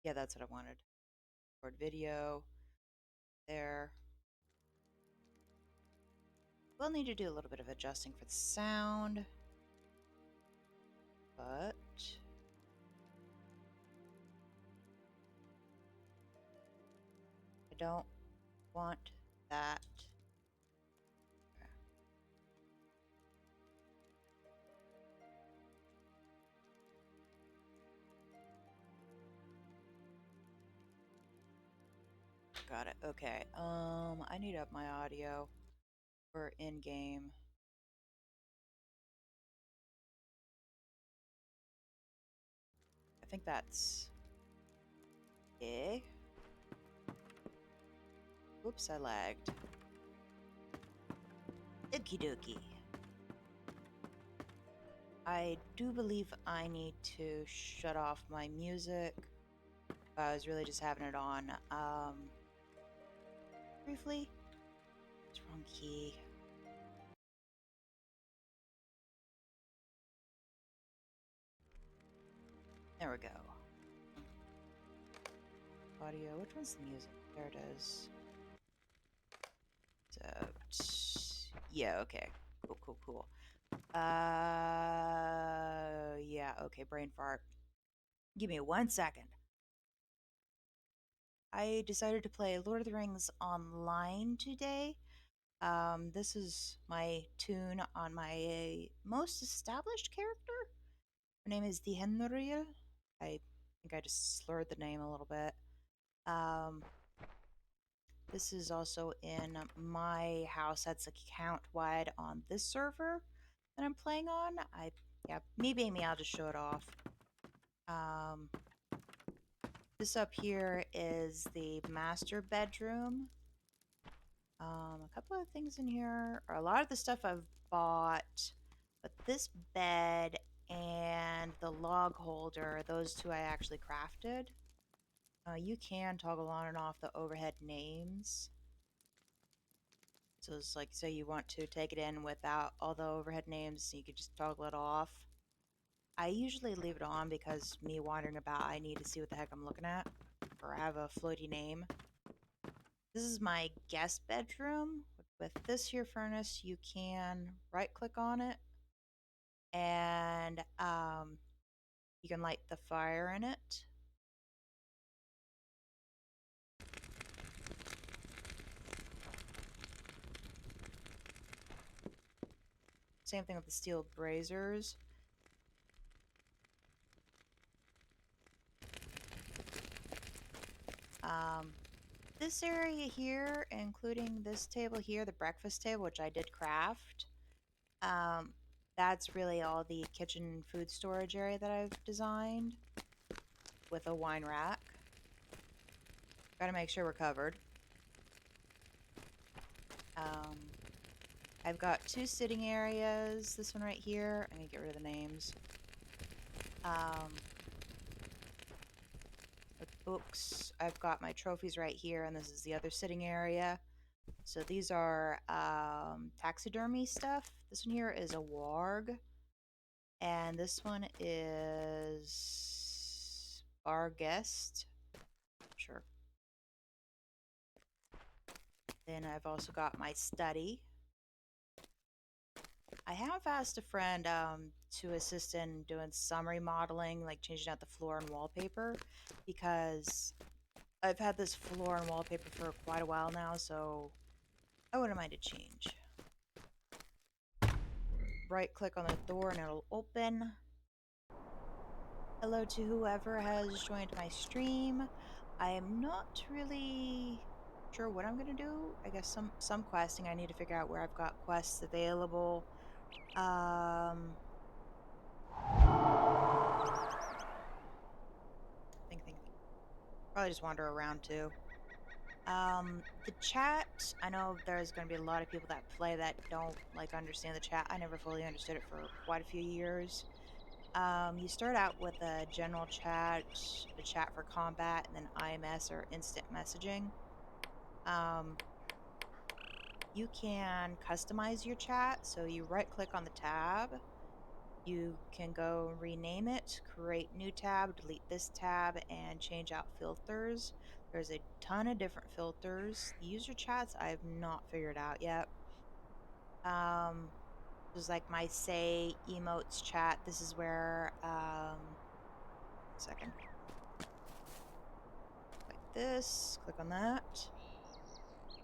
Yeah, that's what I wanted. Record video. There. We'll need to do a little bit of adjusting for the sound. But I don't want that. Got it. Okay. I need up my audio for in-game. I think that's it. Oops, I lagged. Okie dokie. I do believe I need to shut off my music. I was really just having it on briefly. It's wrong key. There we go. Audio. Which one's the music? There it is. So, yeah, okay. Cool. Yeah, okay, brain fart. Give me 1 second. I decided to play Lord of the Rings online today. This is my tune on my most established character. Her name is the Henriel. I think I just slurred the name a little bit. This is also in my house that's account wide on this server that I'm playing on. Me being me, I'll just show it off. This up here is the master bedroom. A couple of things in here, or a lot of the stuff I've bought, but this bed and the log holder, those two I actually crafted. You can toggle on and off the overhead names. So it's like, say you want to take it in without all the overhead names, you could just toggle it off. I usually leave it on because me wandering about, I need to see what the heck I'm looking at, or have a floaty name. This is my guest bedroom. With this here furnace, you can right click on it and you can light the fire in it. Same thing with the steel braziers. This area here, including this table here, the breakfast table, which I did craft, that's really all the kitchen food storage area that I've designed with a wine rack. Gotta make sure we're covered. I've got two sitting areas. This one right here. I'm gonna get rid of the names. With books, I've got my trophies right here, and this is the other sitting area. So these are taxidermy stuff. This one here is a warg. And this one is our guest. Sure. Then I've also got my study. I have asked a friend to assist in doing some remodeling, like changing out the floor and wallpaper, because I've had this floor and wallpaper for quite a while now, so I wouldn't mind a change. Right click on the door and it'll open. Hello to whoever has joined my stream. I am not really sure what I'm gonna do. I guess some questing. I need to figure out where I've got quests available. Think. Probably just wander around too. The chat, I know there's going to be a lot of people that play that don't like understand the chat. I never fully understood it for quite a few years. You start out with a general chat, a chat for combat, and then IMS or instant messaging. You can customize your chat, so you right click on the tab You can go rename it, create new tab, delete this tab, and change out filters. There's a ton of different filters. The user chats I've not figured out yet. There's like my say emotes chat. This is where second. Like this, click on that.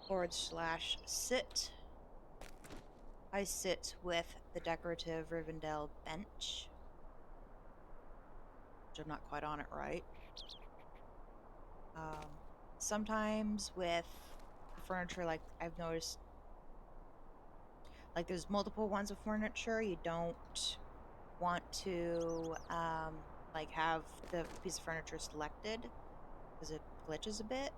/sit. I sit with the decorative Rivendell bench, which I'm not quite on it right. Um, Sometimes with the furniture, like I've noticed, like there's multiple ones of furniture. You don't want to like have the piece of furniture selected because it glitches a bit.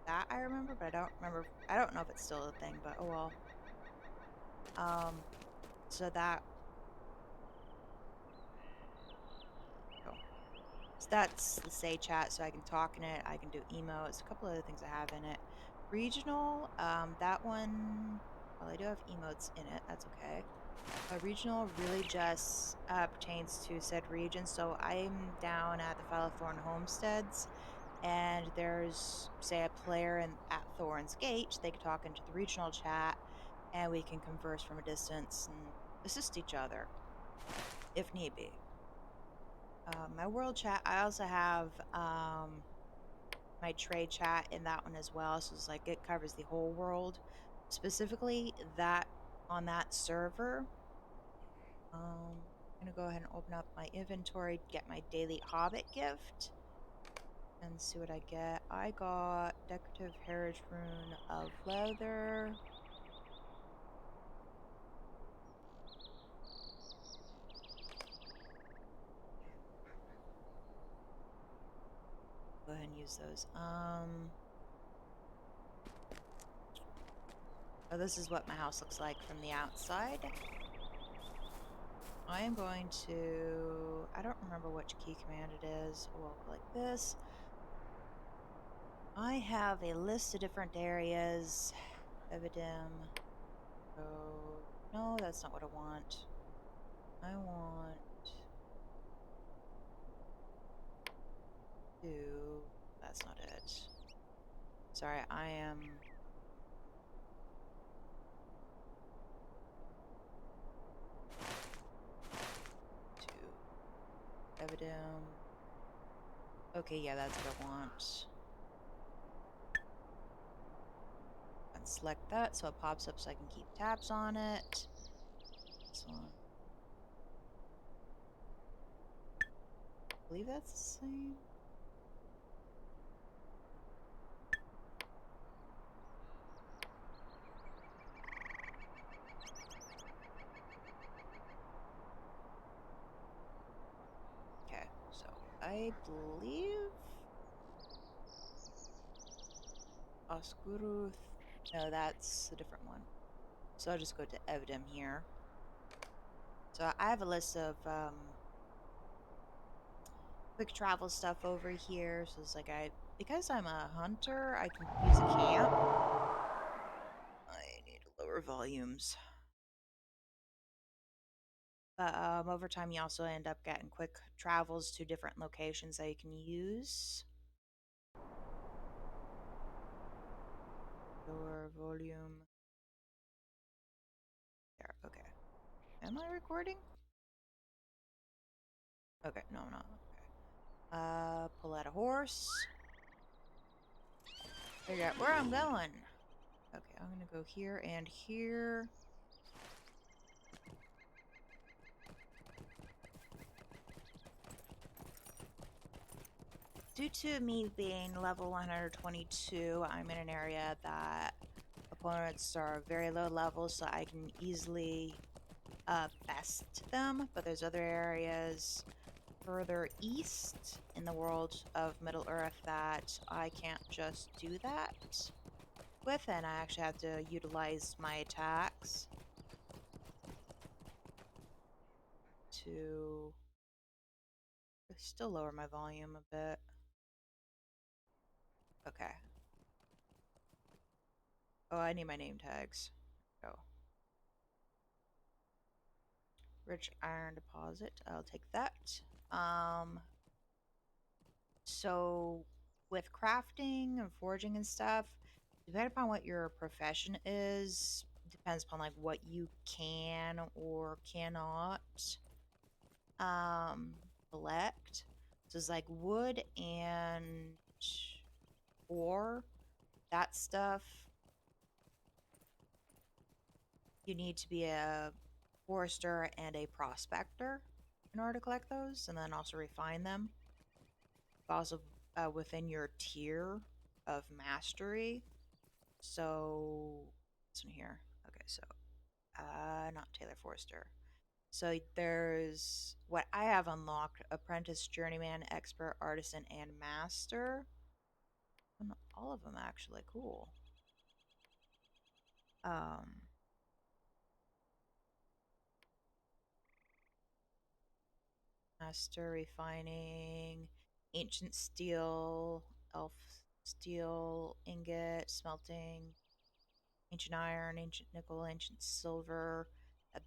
That I remember, but I don't remember. I don't know if it's still a thing, but oh well. So that oh, so that's the say chat, so I can talk in it. I can do emotes, a couple other things I have in it. Regional, that one. Well, I do have emotes in it. That's okay. Regional really just pertains to said region. So I'm down at the File of Thorn Homesteads, and there's, say, a player at Thorn's Gate. They could talk into the regional chat, and we can converse from a distance and assist each other if need be. My world chat, I also have my trade chat in that one as well. So it's like it covers the whole world. Specifically, that on that server, I'm gonna go ahead and open up my inventory, get my daily Hobbit gift, and see what I get. I got decorative heritage rune of leather. Go ahead and use those. Oh, this is what my house looks like from the outside. I am going to, I don't remember which key command it is. We'll go like this. I have a list of different areas. Evidim. Oh, no, that's not what I want. I want to, that's not it. Sorry, I am to Evidim. Okay, yeah, that's what I want. And select that so it pops up so I can keep tabs on it. This one. I believe that's the same. Okay, so I believe Oscuruth. No, that's a different one. So I'll just go to Evidim here. So I have a list of quick travel stuff over here. So it's like because I'm a hunter, I can use a camp. I need lower volumes. But over time, you also end up getting quick travels to different locations that you can use. Lower volume. There, okay. Am I recording? Okay, no, I'm not. Okay. Pull out a horse. Figure out where I'm going. Okay, I'm gonna go here and here. Due to me being level 122, I'm in an area that opponents are very low level, so I can easily best them. But there's other areas further east in the world of Middle Earth that I can't just do that with, and I actually have to utilize my attacks to still lower my volume a bit. Okay. Oh, I need my name tags. Go. Rich iron deposit. I'll take that. Um, so with crafting and forging and stuff, depending upon what your profession is, depends upon like what you can or cannot um collect. So it's like wood and ore, that stuff you need to be a forester and a prospector in order to collect those and then also refine them. Also within your tier of mastery. So this one here. Okay, so not Taylor Forster. So there's what I have unlocked: apprentice, journeyman, expert, artisan, and master. And all of them actually cool. Um, Master refining, ancient steel, elf steel, ingot, smelting, ancient iron, ancient nickel, ancient silver.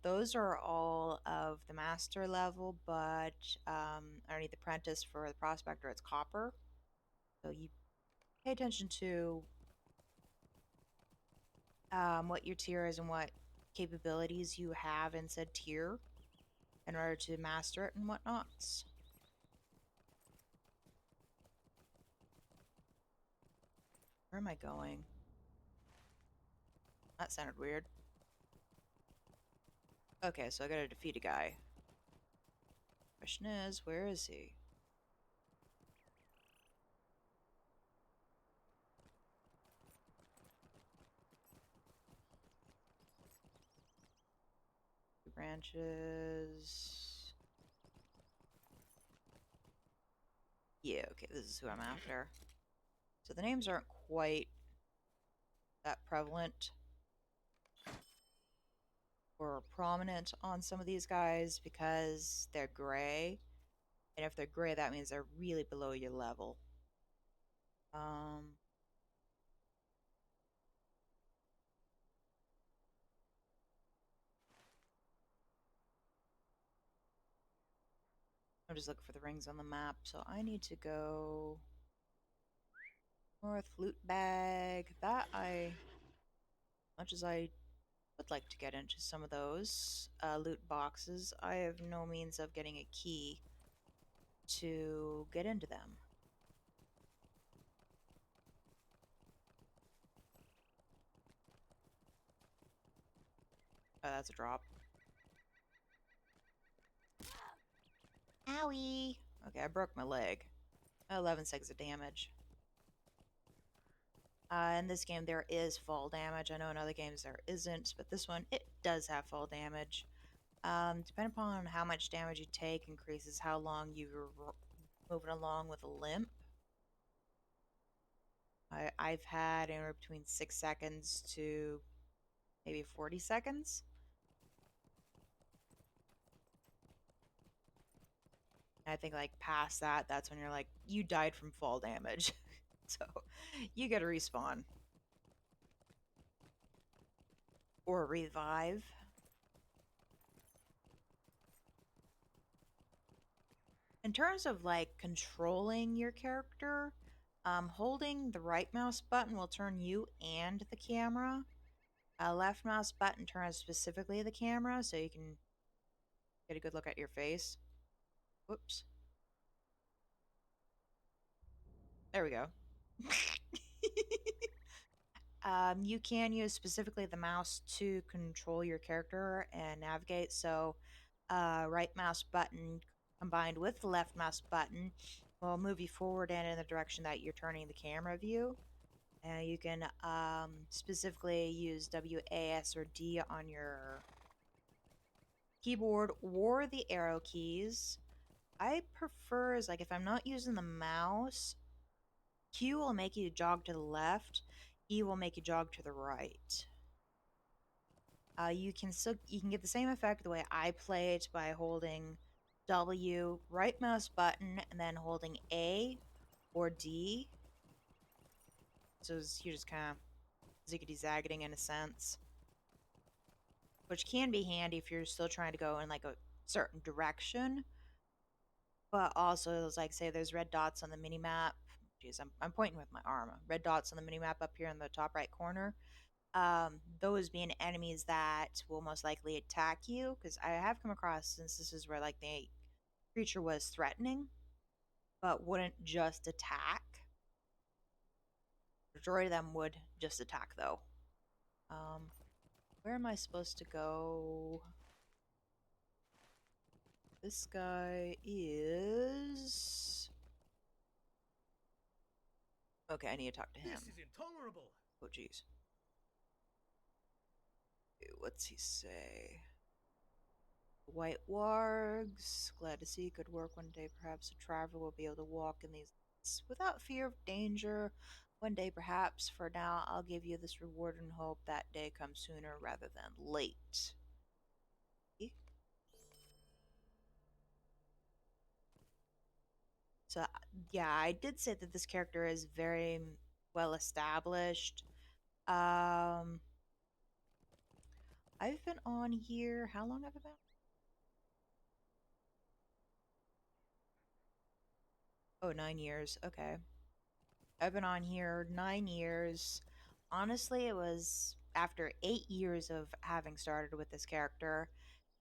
Those are all of the master level, but underneath the apprentice for the prospector, it's copper. So you pay attention to what your tier is and what capabilities you have in said tier in order to master it and whatnots. Where am I going? That sounded weird. Okay, so I gotta defeat a guy. Question is, where is he? Branches. Yeah, okay, this is who I'm after. So the names aren't quite that prevalent or prominent on some of these guys because they're gray. And if they're gray, that means they're really below your level. Um, I'm just looking for the rings on the map. So I need to go north, loot bag. That much as I would like to get into some of those loot boxes, I have no means of getting a key to get into them. Oh, that's a drop. Owie! Okay, I broke my leg. 11 seconds of damage. In this game, there is fall damage. I know in other games there isn't, but this one, it does have fall damage. Depending upon how much damage you take, increases how long you're moving along with a limp. I've had anywhere between 6 seconds to maybe 40 seconds. I think like past that, that's when you're like, you died from fall damage. So you get a respawn. Or revive. In terms of like controlling your character, holding the right mouse button will turn you and the camera. Left mouse button turns specifically the camera so you can get a good look at your face. Whoops. There we go. You can use specifically the mouse to control your character and navigate. So, right mouse button combined with the left mouse button will move you forward and in the direction that you're turning the camera view. And you can specifically use W, A, S, or D on your keyboard or the arrow keys. I prefer is like if I'm not using the mouse, Q will make you jog to the left, E will make you jog to the right. You can get the same effect the way I play it by holding W, right mouse button, and then holding A or D. So you're just kind of ziggity zagging in a sense, which can be handy if you're still trying to go in like a certain direction, but also there's like say there's red dots on the mini map. Jeez, I'm pointing with my arm. Red dots on the mini map up here in the top right corner. Those being enemies that will most likely attack you, because I have come across instances where like the creature was threatening but wouldn't just attack. Majority of them would just attack though. Um, where am I supposed to go? This guy is. Okay, I need to talk to him. This is intolerable. Oh, jeez. What's he say? White wargs. Glad to see good work one day. Perhaps a traveler will be able to walk in these without fear of danger. One day, perhaps. For now, I'll give you this reward and hope that day comes sooner rather than late. So, yeah, I did say that this character is very well established. Um, I've been on here. How long have I been? Oh, 9 years. Okay. I've been on here 9 years. Honestly, it was after 8 years of having started with this character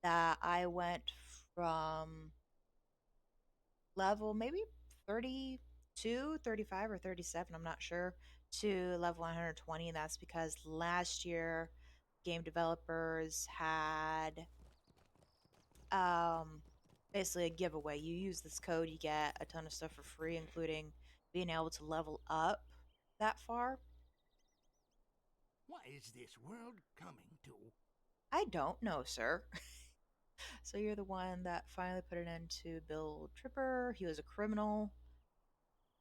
that I went from level maybe 32, 35, or 37, I'm not sure, to level 120. And that's because last year game developers had um, basically a giveaway. You use this code, you get a ton of stuff for free, including being able to level up that far. What is this world coming to? I don't know, sir. So you're the one that finally put an end to Bill Tripper. He was a criminal.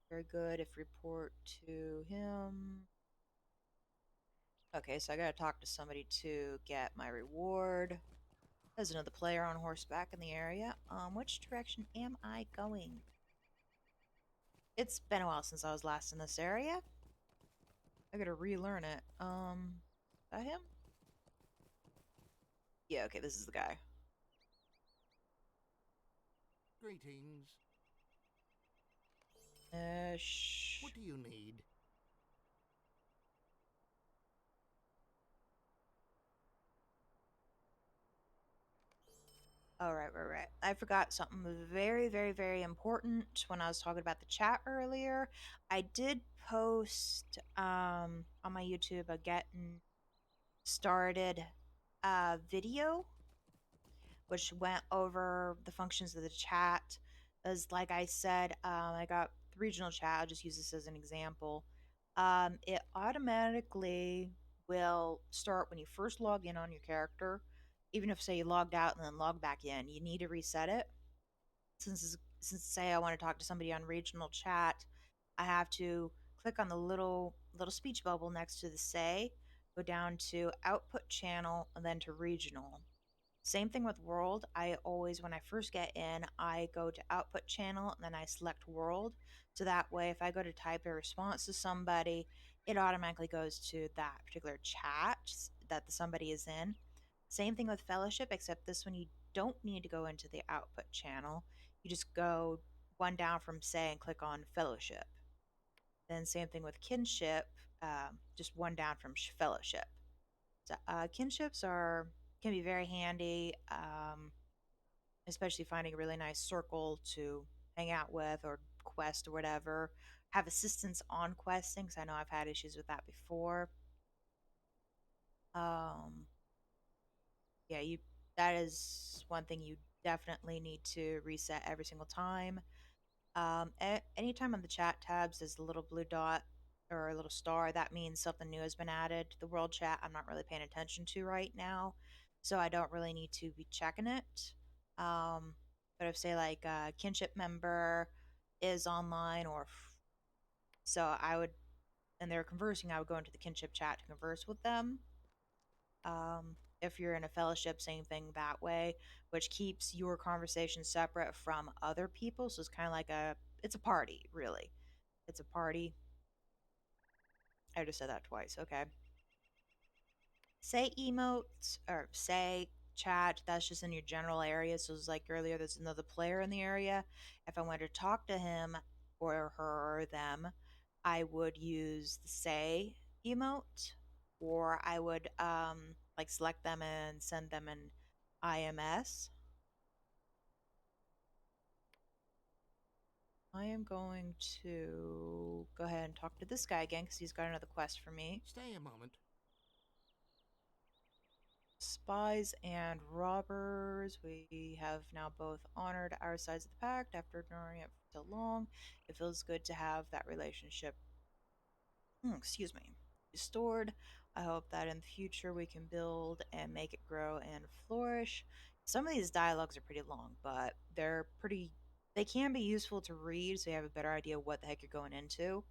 Very good. If report to him. Okay, so I gotta talk to somebody to get my reward. There's another player on horseback in the area. Which direction am I going? It's been a while since I was last in this area. I gotta relearn it. Is that him? Yeah, okay, this is the guy. Greetings. Shh. What do you need? All right, right, right. I forgot something very, very, very important when I was talking about the chat earlier. I did post on my YouTube a getting started video which went over the functions of the chat. As like I said, I got the regional chat. I'll just use this as an example. It automatically will start when you first log in on your character. Even if say you logged out and then log back in, you need to reset it. Since say I want to talk to somebody on regional chat, I have to click on the little speech bubble next to the say, go down to output channel and then to regional. Same thing with world. I always, when I first get in, I go to output channel and then I select world. So that way, if I go to type a response to somebody, it automatically goes to that particular chat that the somebody is in. Same thing with fellowship, except this one you don't need to go into the output channel. You just go one down from say and click on fellowship. Then same thing with kinship, just one down from fellowship. So, kinships are can be very handy, especially finding a really nice circle to hang out with or quest or whatever. Have assistance on questing because I know I've had issues with that before. Um, yeah, you that is one thing you definitely need to reset every single time. Anytime on the chat tabs there's a little blue dot or a little star, that means something new has been added to the world chat. I'm not really paying attention to right now, so I don't really need to be checking it. Um, but if say like a kinship member is online so I would and they're conversing, I would go into the kinship chat to converse with them. If you're in a fellowship, same thing that way, which keeps your conversation separate from other people. So it's kind of like it's a party, really. It's a party. I just said that twice. Okay. Say emotes or say chat, that's just in your general area. So it's like earlier, there's another player in the area. If I wanted to talk to him or her or them, I would use the say emote, or I would like select them and send them an IMS. I am going to go ahead and talk to this guy again because he's got another quest for me. Stay a moment. Spies and robbers. We have now both honored our sides of the pact after ignoring it for so long. It feels good to have that relationship, excuse me, restored. I hope that in the future we can build and make it grow and flourish. Some of these dialogues are pretty long, but they can be useful to read so you have a better idea what the heck you're going into.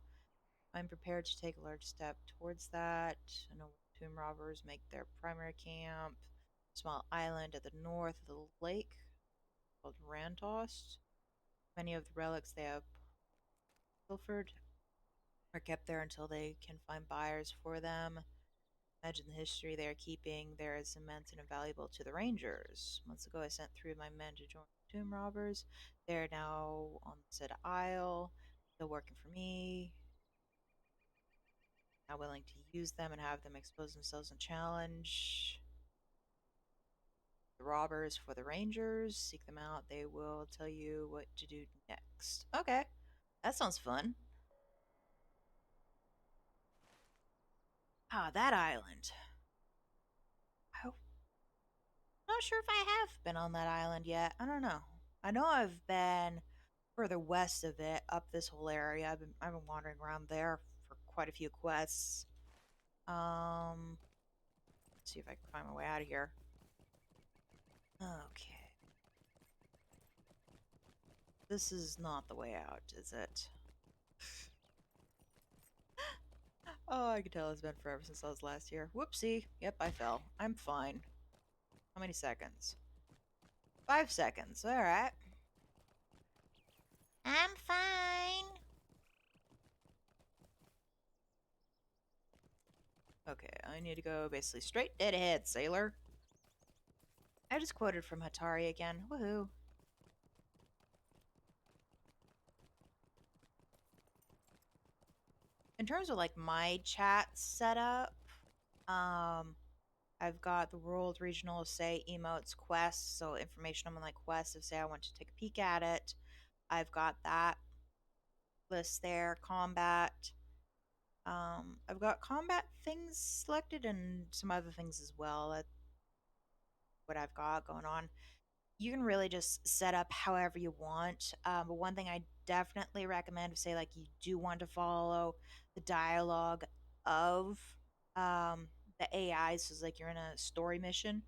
I'm prepared to take a large step towards that. I know tomb robbers make their primary camp. Small island at the north of the lake called Rantost. Many of the relics they have pilfered are kept there until they can find buyers for them. Imagine the history they are keeping there is immense and invaluable to the Rangers. Months ago, I sent three of my men to join the tomb robbers. They are now on said isle, still working for me. Now willing to use them and have them expose themselves and challenge the robbers for the Rangers. Seek them out. They will tell you what to do next. Okay, that sounds fun. Ah, that island. I'm not sure if I have been on that island yet. I don't know. I know I've been further west of it, up this whole area. I've been wandering around there for quite a few quests. Let's see if I can find my way out of here. Okay, this is not the way out, is it? Oh, I can tell it's been forever since I was last here. Whoopsie. Yep, I fell. I'm fine. How many seconds? 5 seconds. All right. I'm fine. Okay, I need to go basically straight dead ahead, sailor. I just quoted from Hatari again. Woohoo. In terms of like my chat setup, um, I've got the world regional say emotes quests, so information on my like quests if say I want to take a peek at it. I've got that list there. Combat. I've got combat things selected and some other things as well. That's what I've got going on. You can really just set up however you want. But one thing I definitely recommend, say like you do want to follow the dialogue of the AI, so it's like you're in a story mission,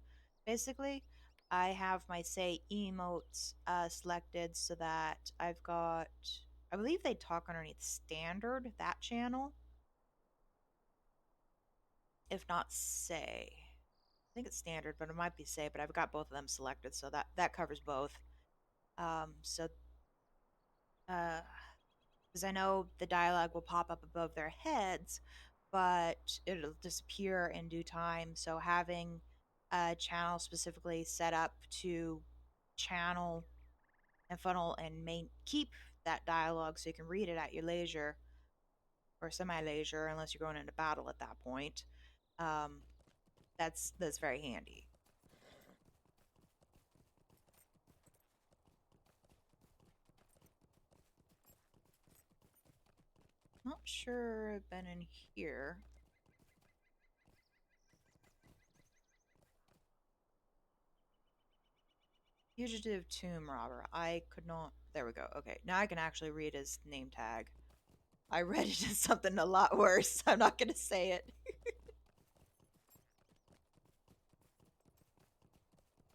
basically. I have my say emotes selected so that I've got, I believe they talk underneath standard, that channel, if not say. I think it's standard, but it might be say, but I've got both of them selected, so that covers both. So because I know the dialogue will pop up above their heads, but it'll disappear in due time. So having a channel specifically set up to channel and funnel and main keep that dialogue so you can read it at your leisure or semi leisure, unless you're going into battle at that point. Um, that's very handy. Not sure I've been in here. Fugitive tomb robber. I could not. There we go. Okay, now I can actually read his name tag. I read it as something a lot worse. I'm not going to say it.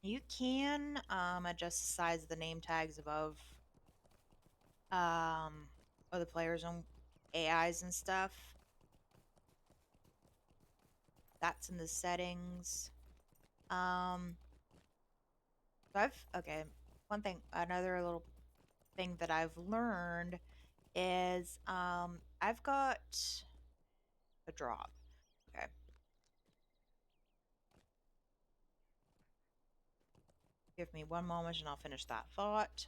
You can adjust the size of the name tags above um, other players' own AIs and stuff. That's in the settings. Um, okay. One thing, another little thing that I've learned is I've got a drop. Okay. Give me one moment and I'll finish that thought.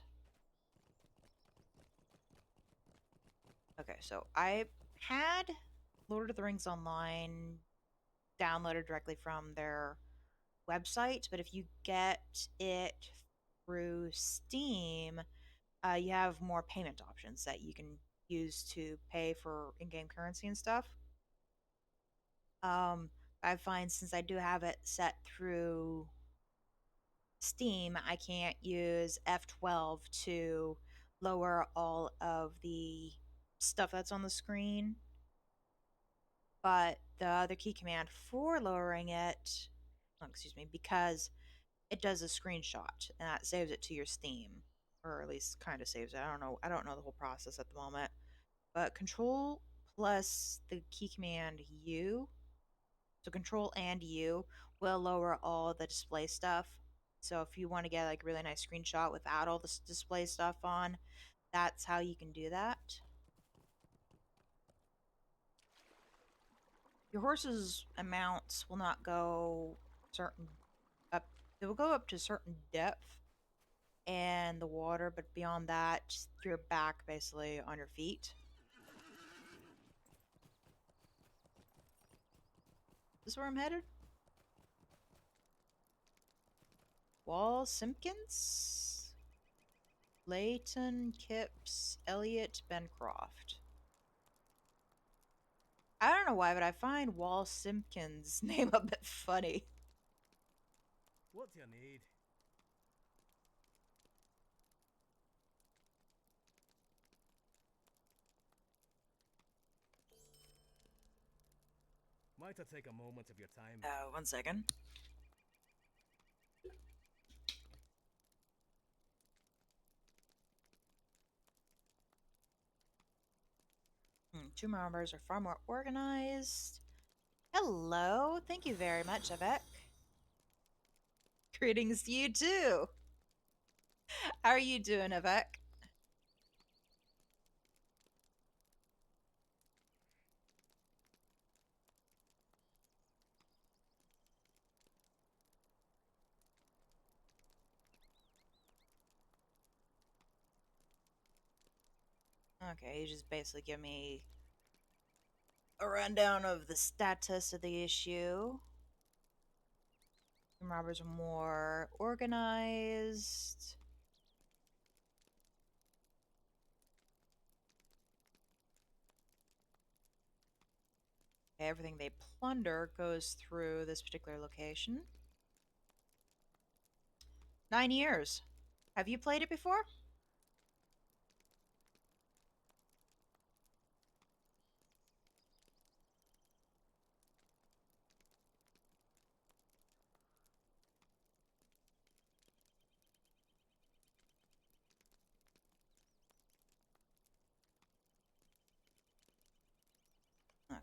Okay, so I had Lord of the Rings Online downloaded directly from their website, but if you get it through Steam, you have more payment options that you can use to pay for in-game currency and stuff. Um, I find since I do have it set through Steam, I can't use F12 to lower all of the stuff that's on the screen. But the other key command for lowering it, oh, excuse me, because it does a screenshot and that saves it to your Steam, or at least kind of saves it. I don't know. I don't know the whole process at the moment. But Control plus the key command U, so Control and U will lower all the display stuff. So if you want to get like a really nice screenshot without all the display stuff on, that's how you can do that. Your horse's amounts will not go certain up. They will go up to certain depth and the water, but beyond that, you're back basically on your feet. Is this where I'm headed? Wall Simpkins? Layton, Kipps, Elliot, Bencroft. I don't know why, but I find Wall Simpkins' name a bit funny. What do you need? Might I take a moment of your time? 1 second. Two members are far more organized. Hello, thank you very much, Avec. Greetings to you too. How are you doing, Avec? Okay, you just basically give me a rundown of the status of the issue. Some robbers are more organized. Okay, everything they plunder goes through this particular location. 9 years. Have you played it before? Okay.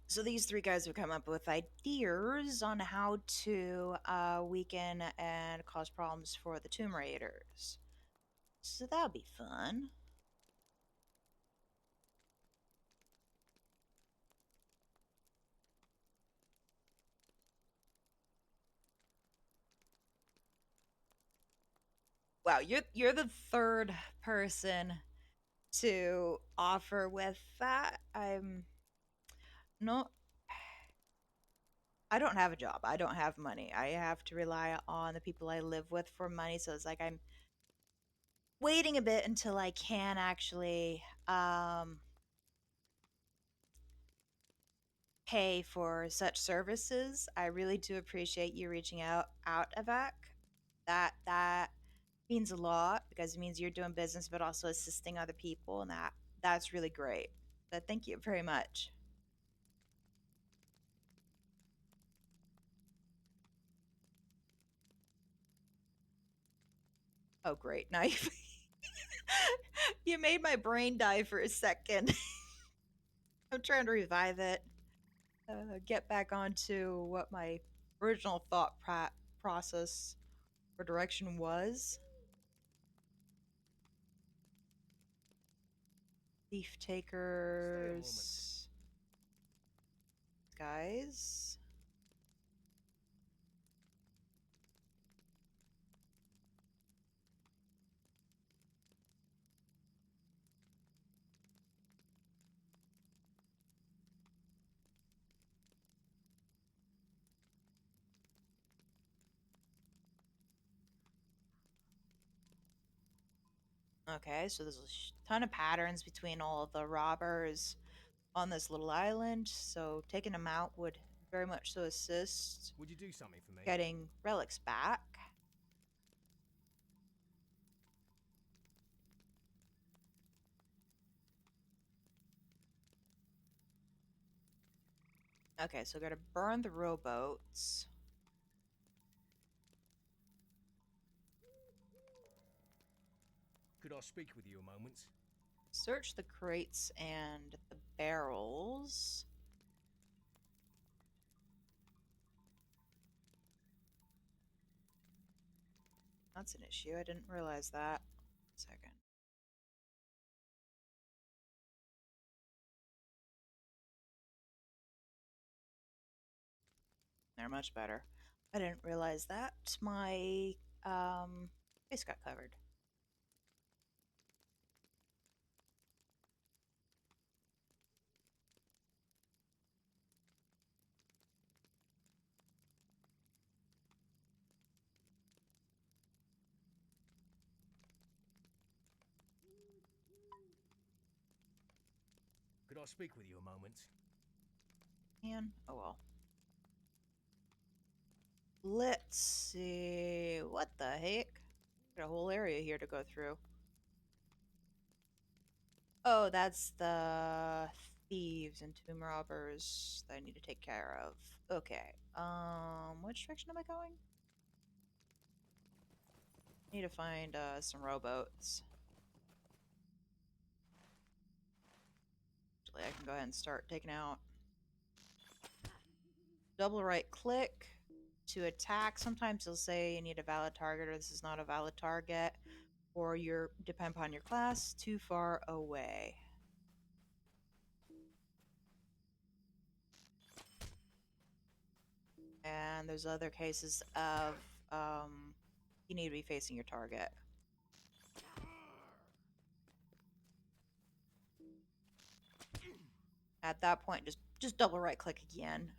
So these three guys have come up with ideas on how to weaken and cause problems for the Tomb Raiders. So that'll be fun. Wow, you're the third person to offer with that. No, I don't have a job. I don't have money. I have to rely on the people I live with for money. So it's like I'm waiting a bit until I can actually pay for such services. I really do appreciate you reaching out, Avac. That means a lot because it means you're doing business but also assisting other people, and that's really great. But thank you very much. Oh great. Now you made my brain die for a second. I'm trying to revive it. Get back onto what my original thought process or direction was. Thief Stay a moment. takers, guys. Okay, so there's a ton of patterns between all of the robbers on this little island, so taking them out would very much so assist Would you do something for me? getting relics back. Okay, so gotta burn the rowboats. Could I speak with you a moment? Search the crates and the barrels. That's an issue. I didn't realize that. Second. They're much better. I didn't realize that. My face got covered. Could I speak with you a moment? Man, oh well. Let's see. What the heck? Got a whole area here to go through. Oh, that's the thieves and tomb robbers that I need to take care of. Okay. Which direction am I going? Need to find some rowboats. Actually, I can go ahead and start taking out. Double right click to attack. Sometimes they'll say you need a valid target or this is not a valid target, or you're depend upon your class too far away. And there's other cases of you need to be facing your target. At that point, just double right click again.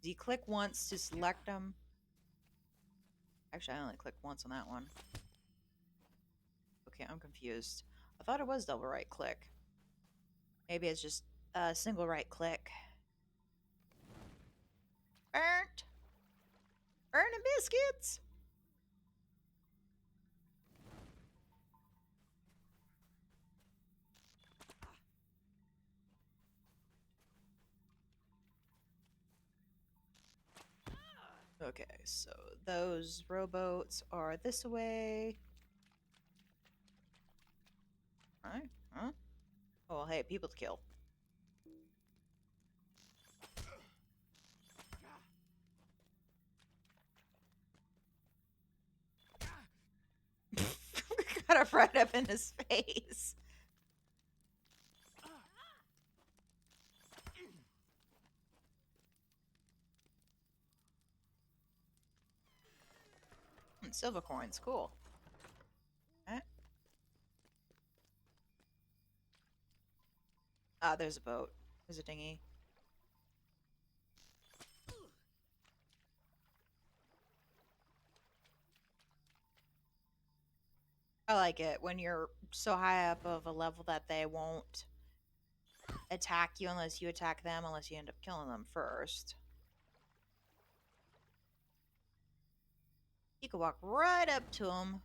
You click once to select them. Actually, I only clicked once on that one. Okay, I'm confused. I thought it was double right click. Maybe it's just a single right click. Burnt! Burning biscuits! Okay, so those rowboats are this way. Alright, huh? Oh, well, hey, people to kill. Got it right up in his face. Silver coins, cool. Alright. Ah, there's a boat. There's a dinghy. I like it when you're so high up of a level that they won't attack you unless you attack them, unless you end up killing them first. You can walk right up to them.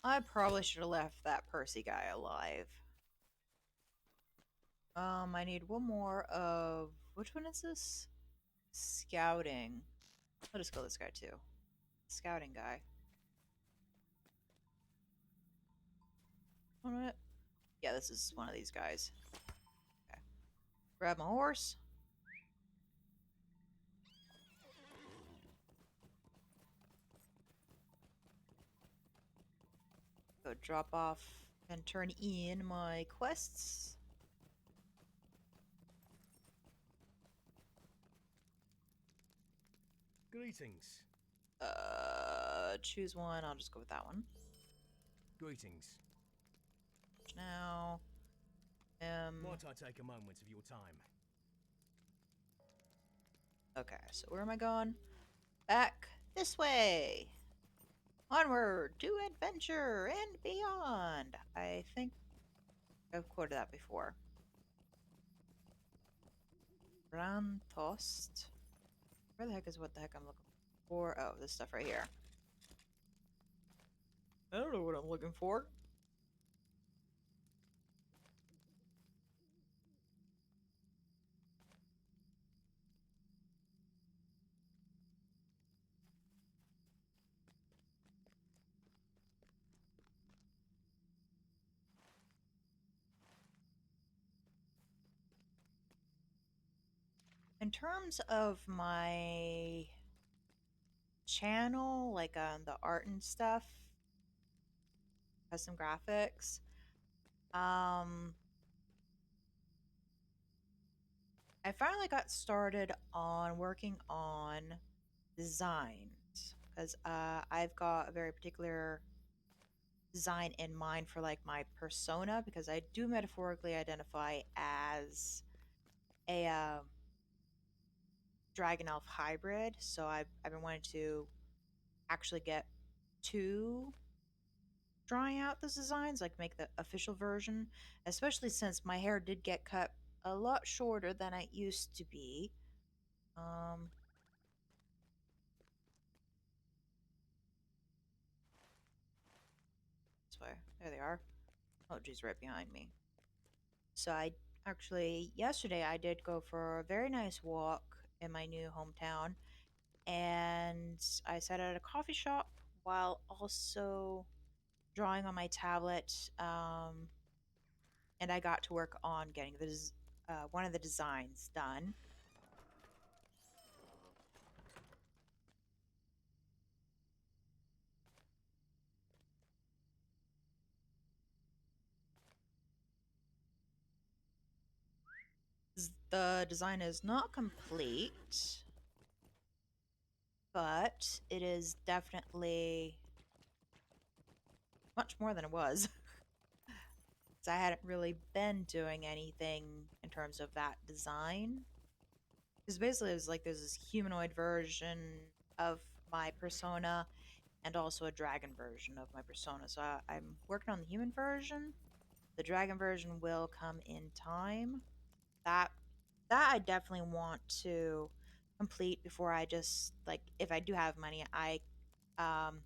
I probably should have left that Percy guy alive. I need one more of... Which one is this? Scouting. I'll just go this guy too. Scouting guy. What? Yeah, this is one of these guys. Okay. Grab my horse. Go drop off and turn in my quests. Greetings. Choose one. I'll just go with that one. Greetings. Now, Might I take a moment of your time? Okay, so where am I going? Back this way. Onward to adventure and beyond. I think I've quoted that before. Rantost. Where the heck is what the heck I'm looking for? Oh, this stuff right here. I don't know what I'm looking for. In terms of my channel, like the art and stuff, custom graphics, I finally got started on working on designs because I've got a very particular design in mind for like my persona because I do metaphorically identify as a dragon elf hybrid. So I've been wanting to actually get to drawing out those designs, like make the official version, especially since my hair did get cut a lot shorter than it used to be. Um, this way. There they are. Oh, geez, right behind me. So I actually yesterday I did go for a very nice walk in my new hometown, and I sat at a coffee shop while also drawing on my tablet. And I got to work on getting one of the designs done. The design is not complete, but it is definitely much more than it was. 'Cause I hadn't really been doing anything in terms of that design. Because basically, it was like there's this humanoid version of my persona and also a dragon version of my persona. So I'm working on the human version. The dragon version will come in time. That that I definitely want to complete before I just like if I do have money, I um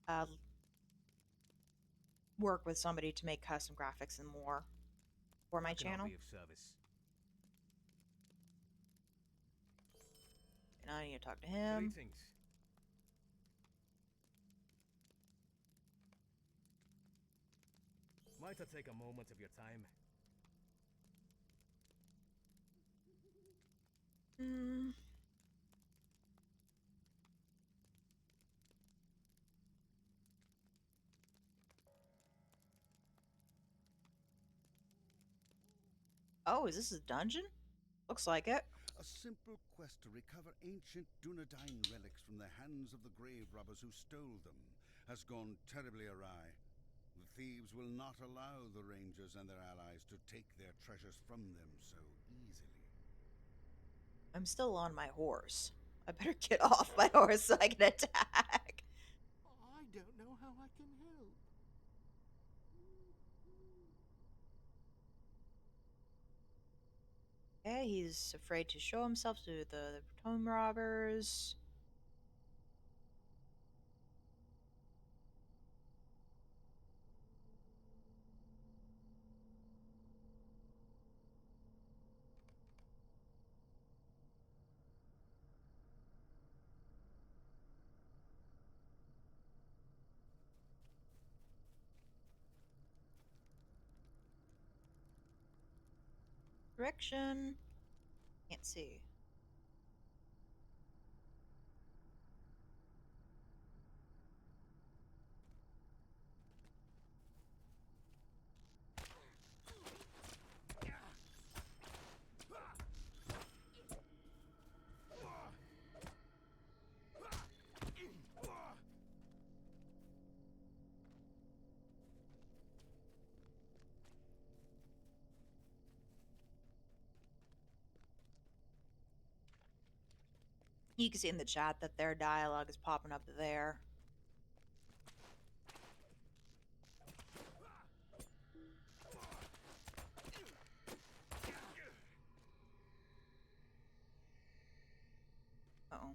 uh work with somebody to make custom graphics and more for my How can I channel. be of service? And I need to talk to him. Greetings. Might I take a moment of your time? Hmm. Oh, is this a dungeon? Looks like it. A simple quest to recover ancient Dunedain relics from the hands of the grave robbers who stole them has gone terribly awry. The thieves will not allow the Rangers and their allies to take their treasures from them so easily. I'm still on my horse. I better get off my horse so I can attack. I don't know how I can help. Okay, he's afraid to show himself to the tomb robbers. Direction. Can't see. You can see in the chat that their dialogue is popping up there. Uh-oh.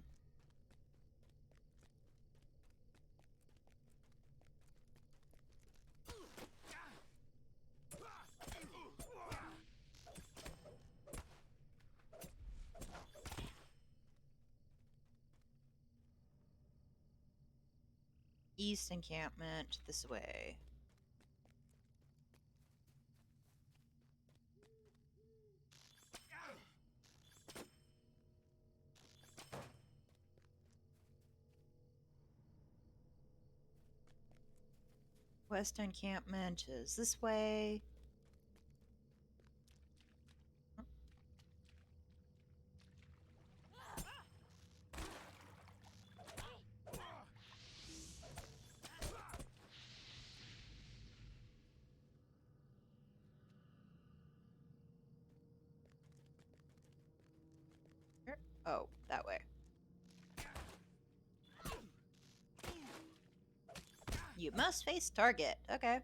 East encampment, this way. West encampment is this way. Oh, that way. You must face target. Okay.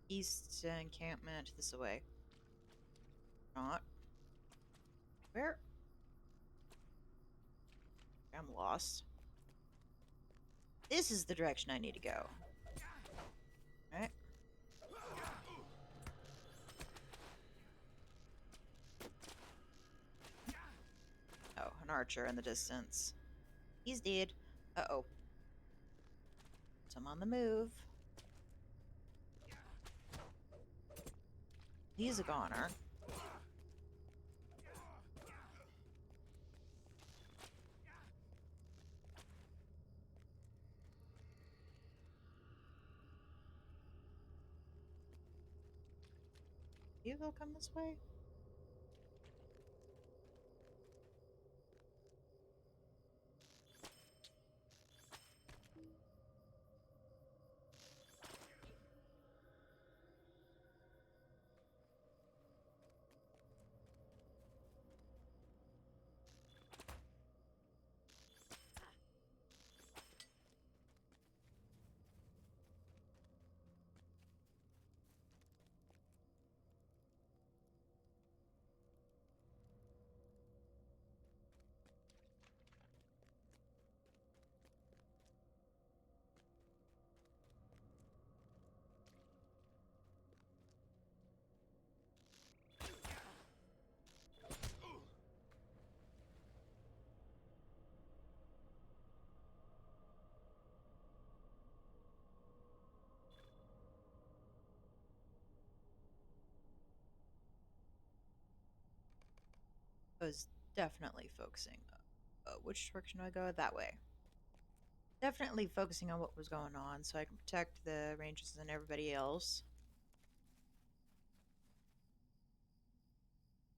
East encampment this way. Not. Where? I'm lost. This is the direction I need to go. Alright. Oh, an archer in the distance. He's dead. Uh-oh. So I'm on the move. He's a goner. You will come this way? I was definitely focusing. Which direction do I go? That way. Definitely focusing on what was going on so I can protect the rangers and everybody else.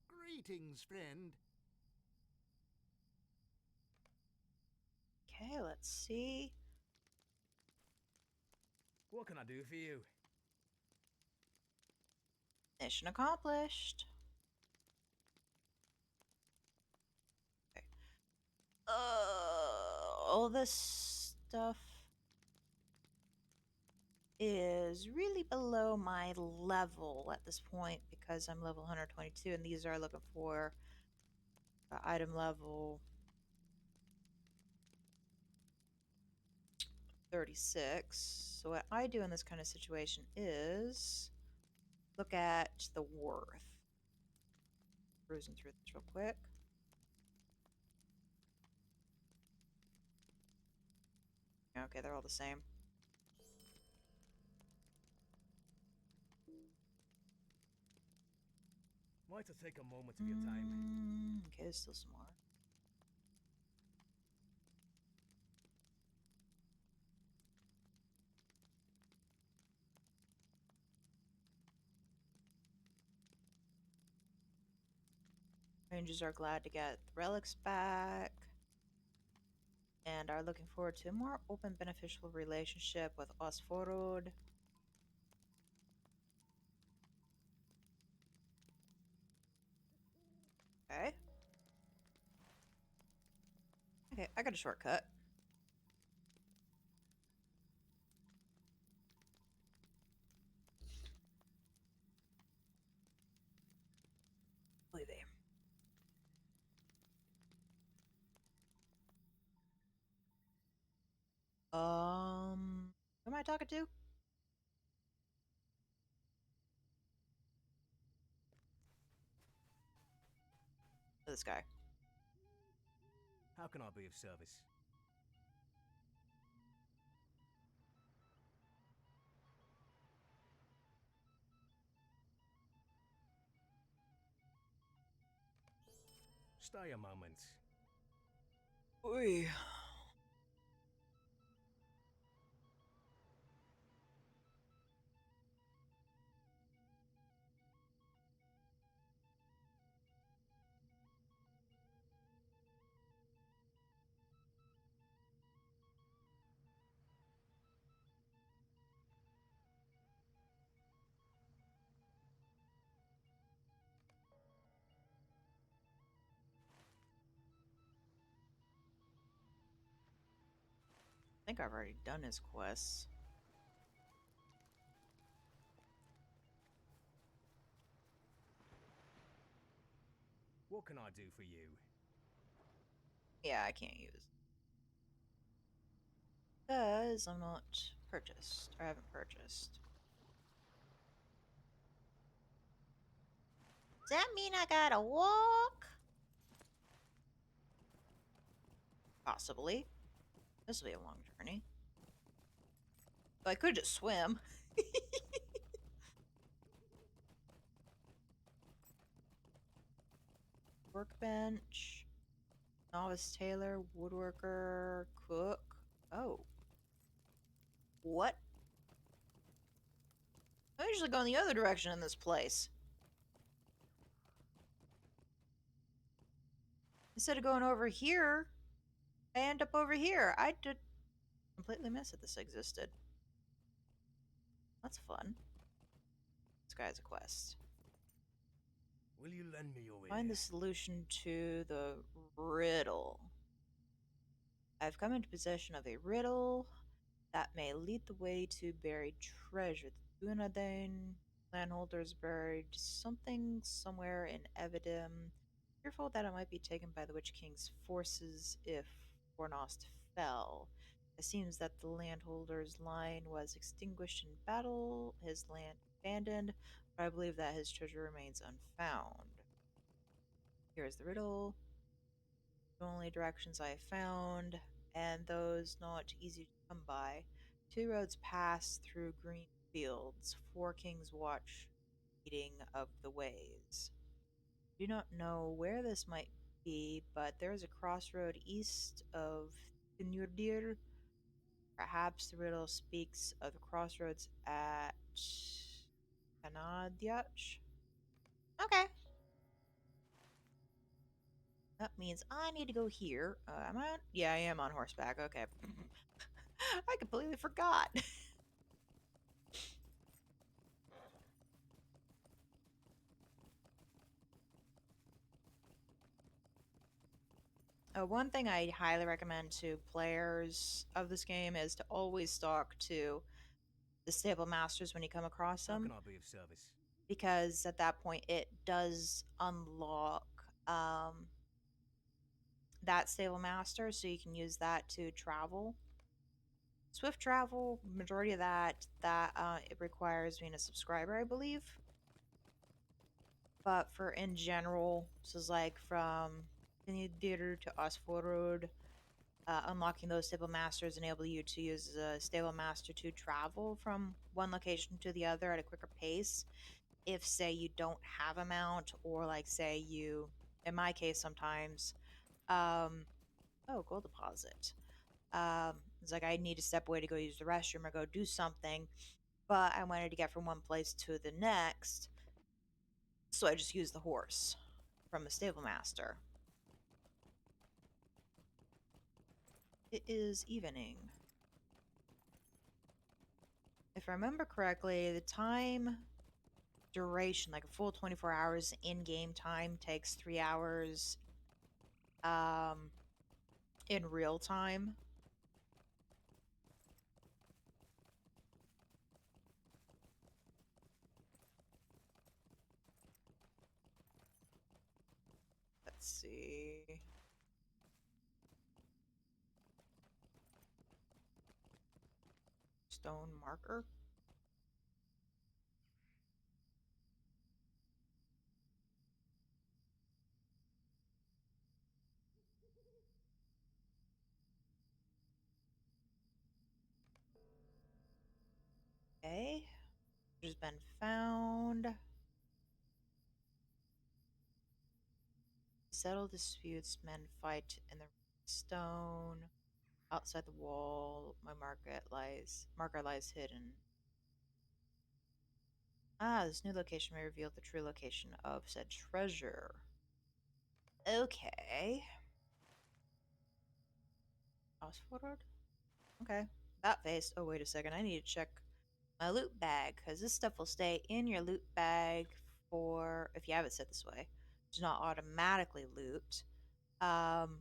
Greetings, friend. Okay, let's see. What can I do for you? Mission accomplished. Okay. All this stuff is really below my level at this point because I'm level 122 and these are looking for item level 36. So what I do in this kind of situation is look at the worth. Cruising through this real quick. Okay, they're all the same. Why to take a moment of your time? Okay, there's still some more. Rangers are glad to get the relics back and are looking forward to a more open, beneficial relationship with Osforod. Okay. Okay, I got a shortcut. Believe it. Who am I talking to? This guy. How can I be of service? Stay a moment. Oi. I think I've already done his quests. What can I do for you? Yeah, I can't use. Because I'm not purchased. Or I haven't purchased. Does that mean I gotta walk? Possibly. This will be a long journey. But I could just swim. Workbench. Novice tailor. Woodworker. Cook. Oh. What? I usually go in the other direction in this place. Instead of going over here, I end up over here. I did completely miss that this existed. That's fun. This guy has a quest. Will you lend me your ear? Find the solution to the riddle. I've come into possession of a riddle that may lead the way to buried treasure. The Dunedain landholders buried something somewhere in Evidem, fearful that it might be taken by the Witch King's forces if Fornost fell. It seems that the landholder's line was extinguished in battle, his land abandoned, but I believe that his treasure remains unfound. Here is the riddle. The only directions I have found, and those not easy to come by. Two roads pass through green fields. Four kings watch meeting of the ways. Do not know where this might be, but there is a crossroad east of Tinurdir. Perhaps the riddle speaks of the crossroads at Kanadiach. Okay. That means I need to go here. Am I on? Yeah, I am on horseback. Okay. I completely forgot. One thing I highly recommend to players of this game is to always talk to the stable masters when you come across How them, can I be of service? because at that point it does unlock um, that stable master, so you can use that to travel. Swift travel, majority of that it requires being a subscriber, I believe. But for in general, this is like from Theater to Osforod, unlocking those stable masters enable you to use a stable master to travel from one location to the other at a quicker pace. If, say, you don't have a mount, or like, say, you, in my case, sometimes, oh, gold deposit. It's like I need to step away to go use the restroom or go do something, but I wanted to get from one place to the next, so I just used the horse from the stable master. It is evening. If I remember correctly, the time duration, like a full 24 hours in game time, takes 3 hours. in real time. Let's see. Stone marker. Okay. Has been found. Settle disputes. Men fight in the stone. Outside the wall, my marker lies hidden. Ah, this new location may reveal the true location of said treasure. Okay. Fast forward? Okay. That face. Oh, wait a second. I need to check my loot bag, because this stuff will stay in your loot bag for, if you have it set this way, does not automatically loot. Um,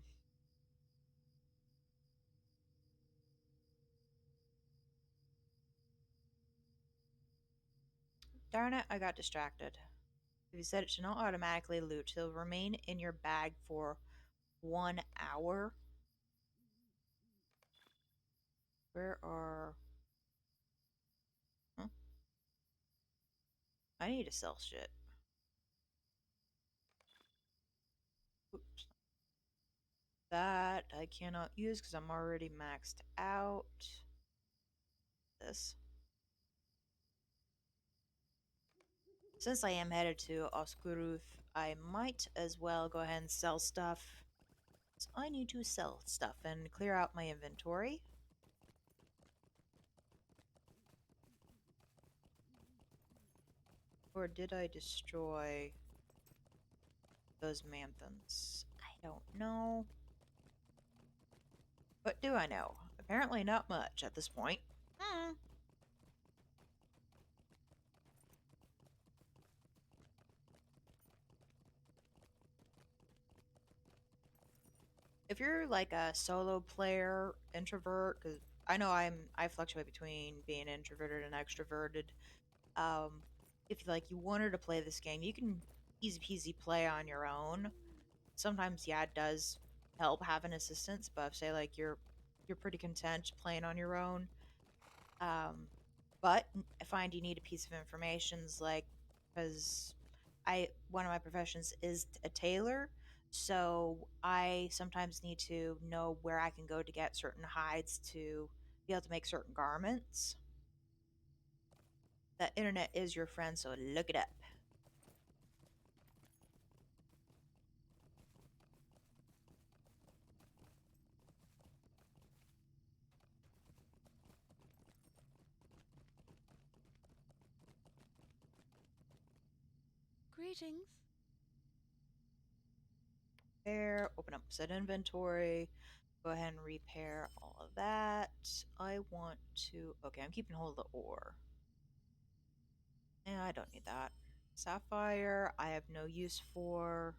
Darn it, I got distracted. If you said it should not automatically loot, it'll remain in your bag for 1 hour. Where are... Huh? I need to sell shit. Oops. That I cannot use because I'm already maxed out. This. Since I am headed to Oscuruth, I might as well go ahead and sell stuff. So I need to sell stuff and clear out my inventory. Or did I destroy those manthans? I don't know. What do I know? Apparently not much at this point. Hmm. If you're like a solo player, introvert, because I know I fluctuate between being introverted and extroverted. Um, if like you wanted to play this game, you can easy peasy play on your own. Sometimes, yeah, it does help having assistance, but say like you're pretty content playing on your own. Um, but I find you need a piece of information's like because I one of my professions is a tailor, so I sometimes need to know where I can go to get certain hides to be able to make certain garments. The internet is your friend, so look it up. Greetings. There, open up set inventory. Go ahead and repair all of that. I want to. Okay, I'm keeping hold of the ore. Yeah, I don't need that. Sapphire, I have no use for.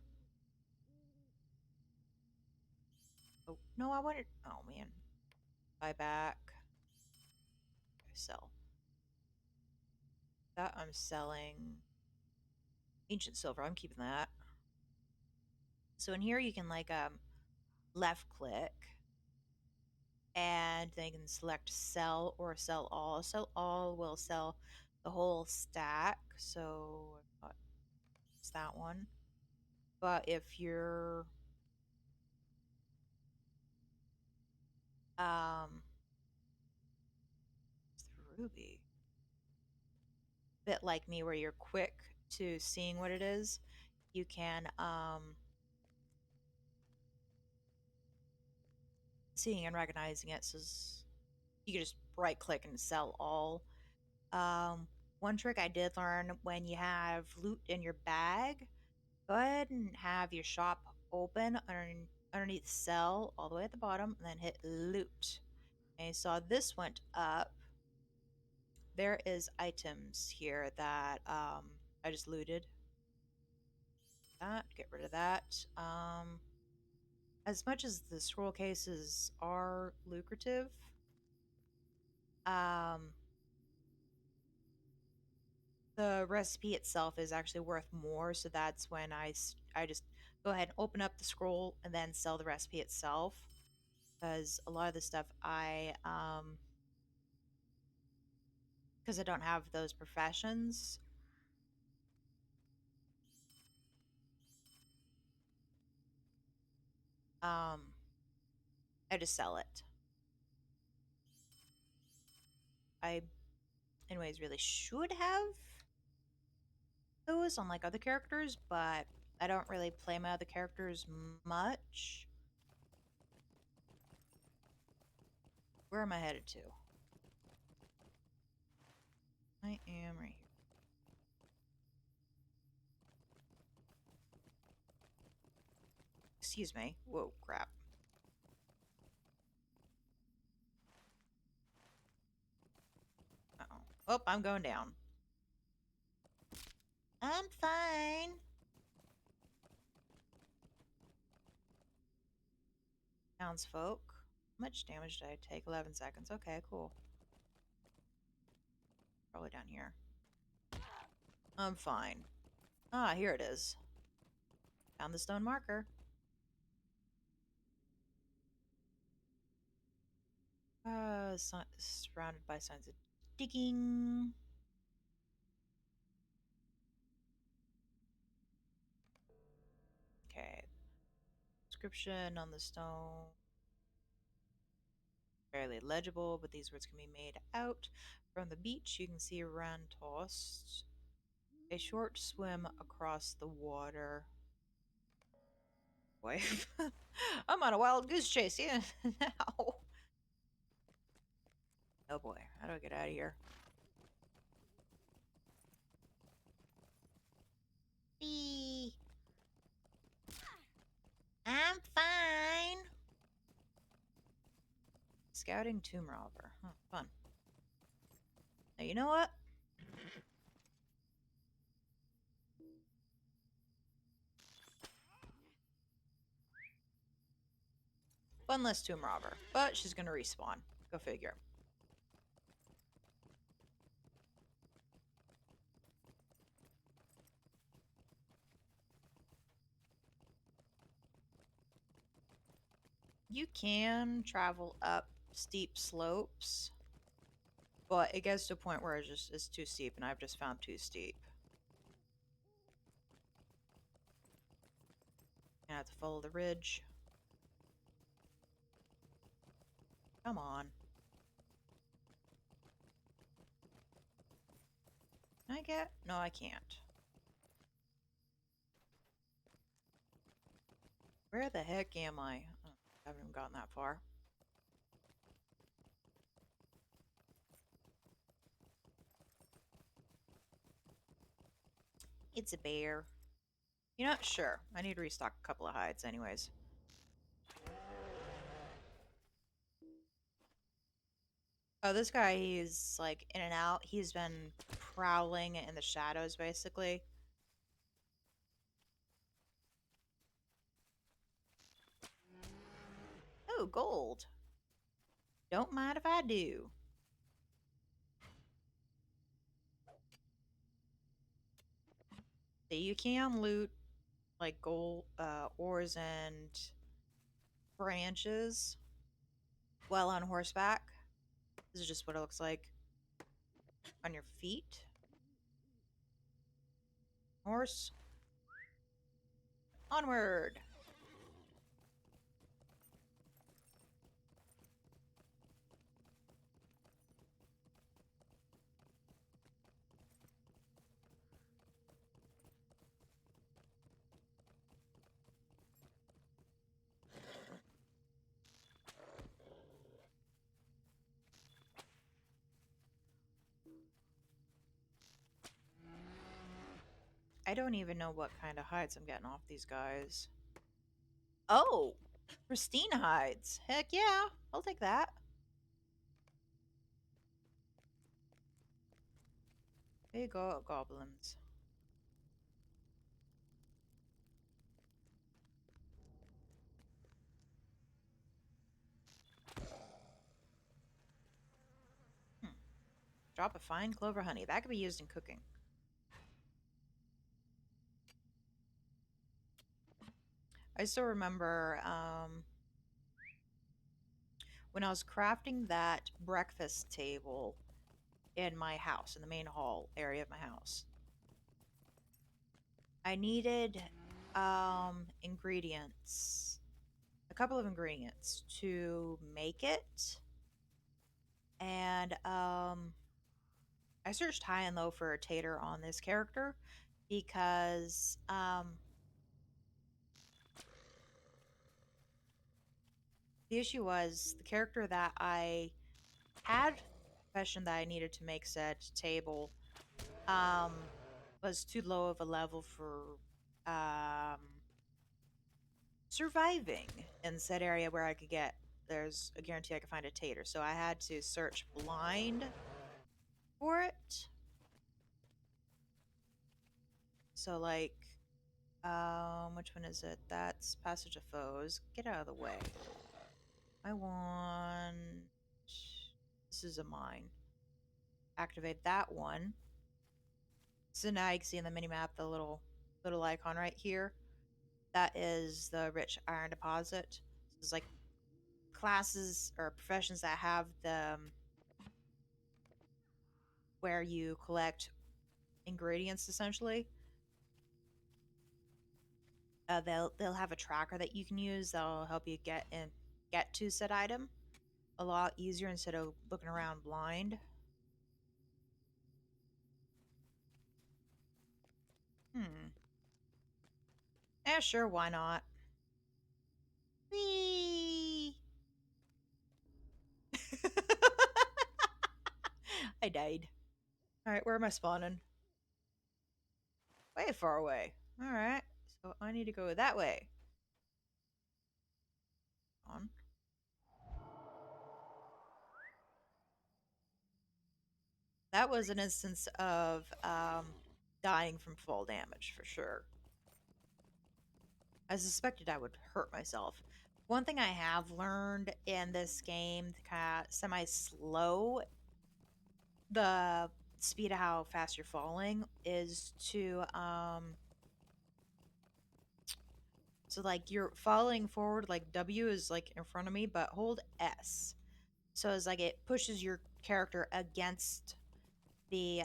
Oh, no, I wanted. Oh, man. Buy back. Sell. That I'm selling. Ancient silver, I'm keeping that. So in here, you can like left click and then you can select sell or sell all. Sell all will sell the whole stack. So it's that one. But if you're um it's the ruby. Bit like me where you're quick to seeing what it is, you can seeing and recognizing it, so you can just right click and sell all. One trick I did learn: when you have loot in your bag, go ahead and have your shop open underneath sell all the way at the bottom and then hit loot. And you saw this went up. There is items here that I just looted. That, get rid of that. as much as the scroll cases are lucrative, um, the recipe itself is actually worth more. So that's when I just go ahead and open up the scroll and then sell the recipe itself. Because a lot of the stuff because I don't have those professions, um, I just sell it. I, anyways, really should have those on like other characters, but I don't really play my other characters much. Where am I headed to? I am right here. Excuse me. Whoa, crap. Uh-oh. Oh, I'm going down. I'm fine. Townsfolk. How much damage did I take? 11 seconds. Okay, cool. Probably down here. I'm fine. Ah, here it is. Found the stone marker. Surrounded by signs of digging. Okay. Inscription on the stone. Barely legible, but these words can be made out. From the beach, you can see a run tossed. A short swim across the water. Boy, I'm on a wild goose chase, yeah, now. Oh boy, how do I get out of here? Eee. I'm fine. Scouting tomb robber. Huh, fun. Now, you know what? Funless tomb robber. But she's gonna respawn. Go figure. You can travel up steep slopes, but it gets to a point where it's too steep, and I've just found too steep. I have to follow the ridge. Come on. Can I get? No, I can't. Where the heck am I? Oh, I haven't even gotten that far. It's a bear. You know, sure. I need to restock a couple of hides anyways. Oh, this guy, he's like in and out. He's been prowling in the shadows, basically. Oh, gold. Don't mind if I do. So you can loot like gold, ores and branches while on horseback. This is just what it looks like on your feet. Horse. Onward. I don't even know what kind of hides I'm getting off these guys. Oh, pristine hides. Heck yeah, I'll take that. There you go, goblins. Drop of fine clover honey. That could be used in cooking. I still remember when I was crafting that breakfast table in my house, in the main hall area of my house. I needed ingredients, a couple of ingredients to make it. And I searched high and low for a tater on this character because the issue was the character that I had profession that I needed to make said table um, was too low of a level for um, surviving in said area where I could get there's a guarantee I could find a tater. So I had to search blind for it. So like which one is it? That's Passage of Foes. Get out of the way. I want this is a mine. Activate that one. So now you can see in the mini map the little icon right here. That is the rich iron deposit. So it's like classes or professions that have the where you collect ingredients essentially. They'll have a tracker that you can use that'll help you get to said item a lot easier instead of looking around blind. Hmm. Yeah, sure, why not? Whee! I died. Alright, where am I spawning? Way far away. Alright, so I need to go that way. On. That was an instance of dying from fall damage for sure. I suspected I would hurt myself. One thing I have learned in this game to kind of semi slow the speed of how fast you're falling is to so like you're falling forward like W is like in front of me, but hold S. So it's like it pushes your character against the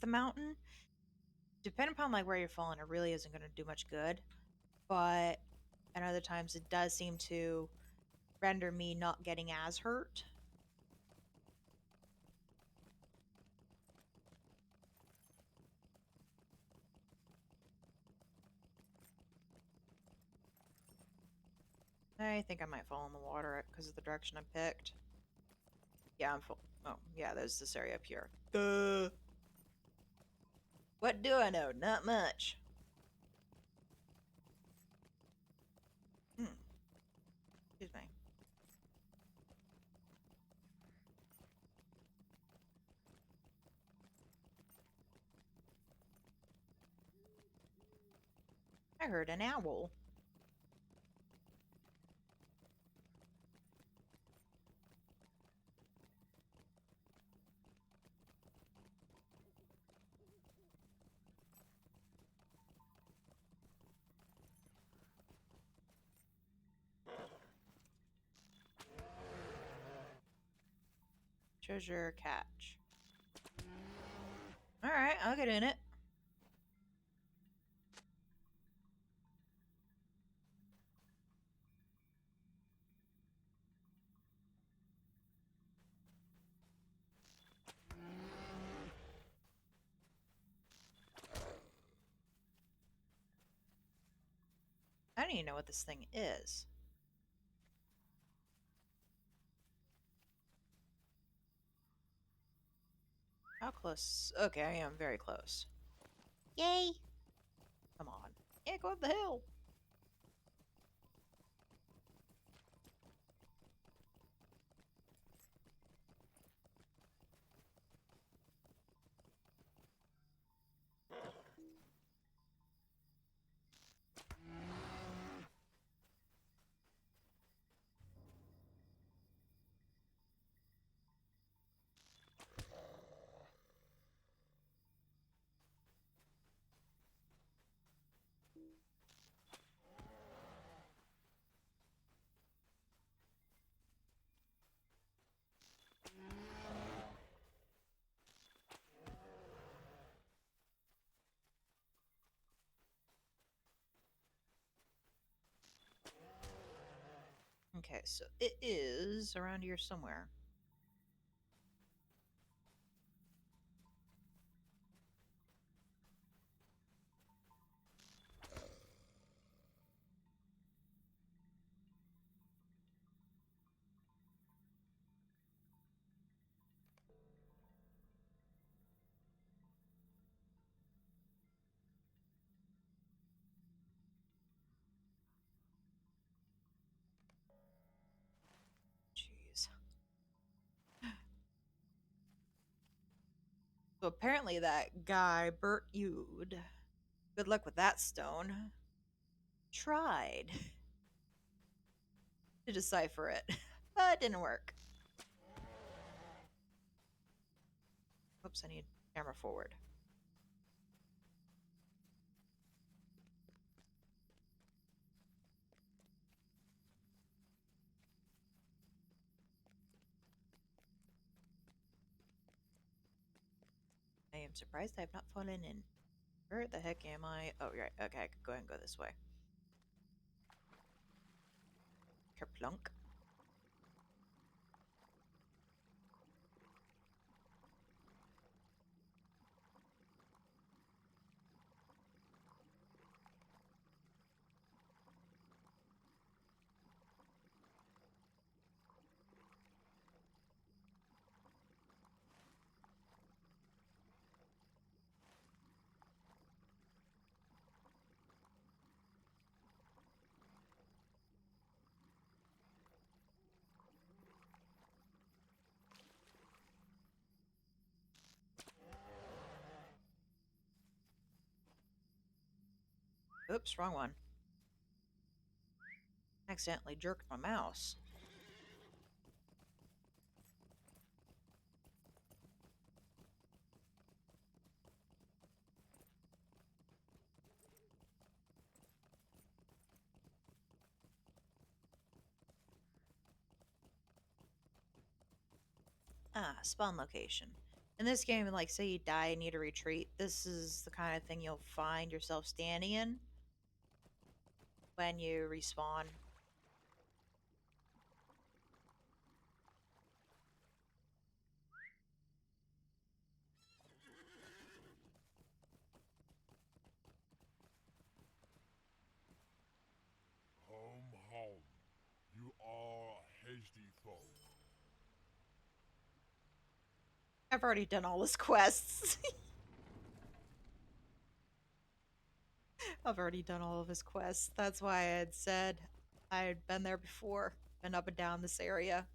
mountain. Depending upon like where you're falling, it really isn't gonna do much good. But at other times it does seem to render me not getting as hurt. I think I might fall in the water because of the direction I picked. Yeah, I'm full. Oh, yeah, there's this area up here. Duh. What do I know? Not much. Hmm. Excuse me. I heard an owl. Treasure catch. Alright, I'll get in it. I don't even know what this thing is. How close? Okay, I am very close. Yay! Come on. Yeah, go up the hill. Okay, so it is around here somewhere. Jeez. So apparently that guy, Bert Eude, good luck with that stone, tried to decipher it, but it didn't work. Oops, I need camera forward. I am surprised I have not fallen in. Where the heck am I? Oh, right. Okay, I could go ahead and go this way. Kerplunk. Oops, wrong one. Accidentally jerked my mouse. Ah, spawn location. In this game, like, say you die and need a retreat, this is the kind of thing you'll find yourself standing in when you respawn. Home, home. You are hasty folk. I've already done all his quests. I've already done all of his quests. That's why I had said I had been there before, been up and down this area.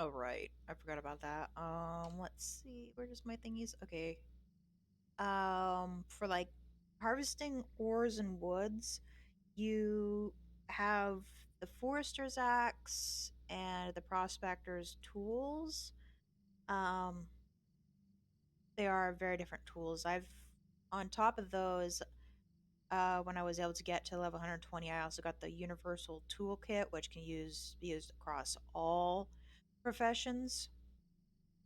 Oh right, I forgot about that. Let's see, where does my thingies? Okay. For like harvesting ores and woods, you have the forester's axe and the prospector's tools. Um, they are very different tools. I've on top of those, when I was able to get to level 120, I also got the universal toolkit, which can be used across all professions.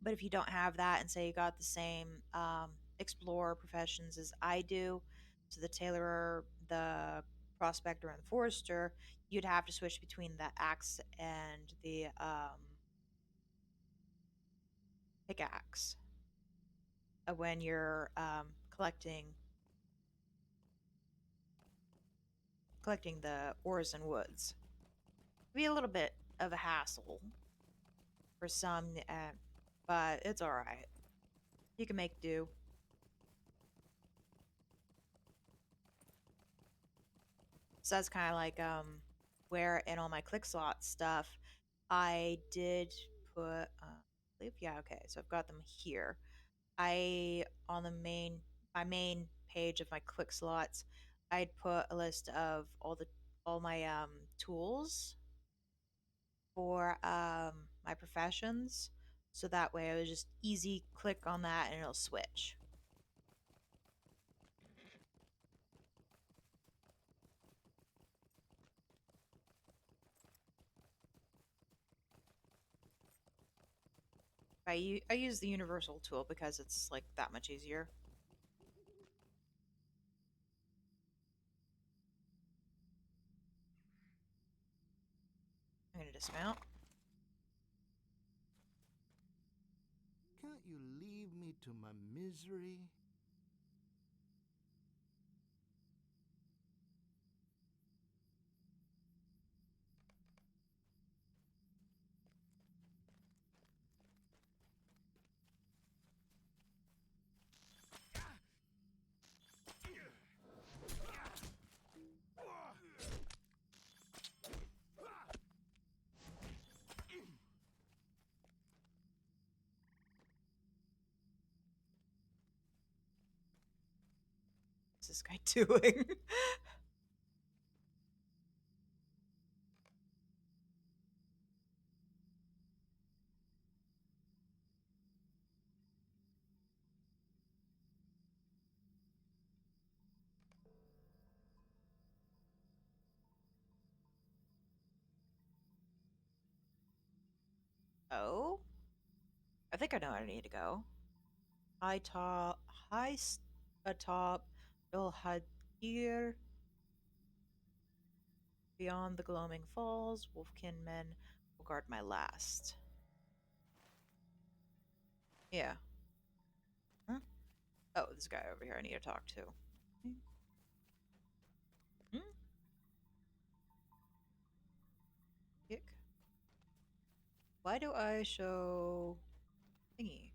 But if you don't have that, and say you got the same explorer professions as I do, so the tailorer, the prospector, and the forester, you'd have to switch between the axe and the pickaxe when you're collecting the ores and woods. It'd be a little bit of a hassle for some, but it's all right. You can make do. So that's kind of like where in all my click slot stuff, I did put I believe, yeah, okay. So I've got them here. I on the main my main page of my click slots, I'd put a list of all my tools for my professions. So that way I would just easy click on that and it'll switch. I use the universal tool because it's like that much easier. I'm gonna dismount. Can't you leave me to my misery? What's this guy doing? Oh, I think I know where I need to go. High top, atop El Hadir, beyond the gloaming falls. Wolfkin men will guard my last. Yeah. Huh? Oh, this guy over here I need to talk to. Hmm? Kick. Why do I show thingy?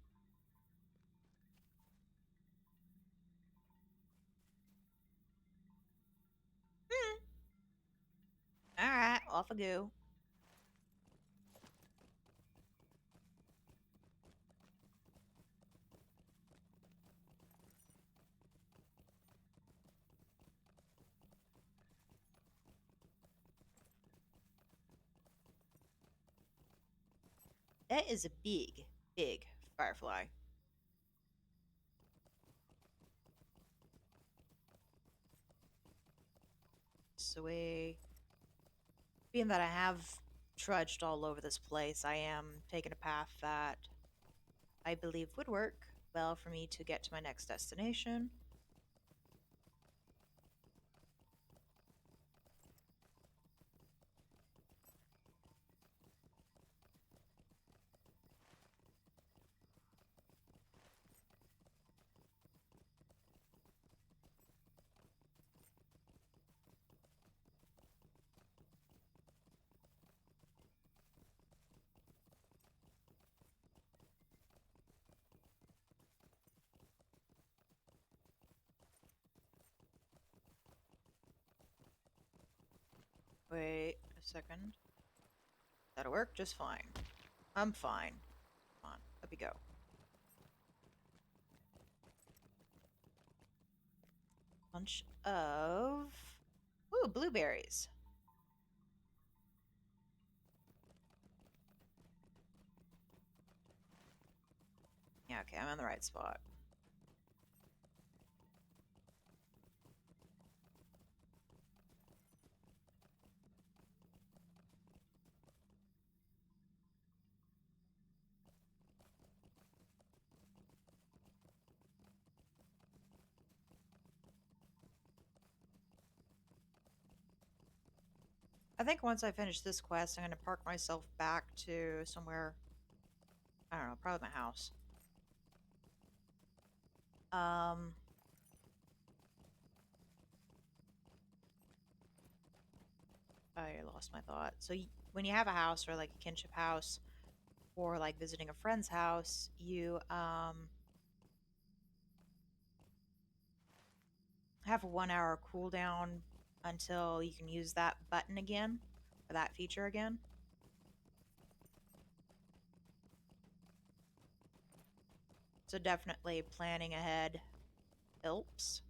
Hmm. All right, off I go. That is a big, big firefly. So being that I have trudged all over this place, I am taking a path that I believe would work well for me to get to my next destination. Wait a second. That'll work just fine. I'm fine. Come on, let me go. Bunch of ooh, blueberries. Yeah, okay, I'm in the right spot. I think once I finish this quest, I'm going to park myself back to somewhere, I don't know, probably my house. Um, I lost my thought. So when you have a house or like a kinship house or like visiting a friend's house, you have a 1 hour cooldown until you can use that button again or that feature again. So definitely planning ahead helps.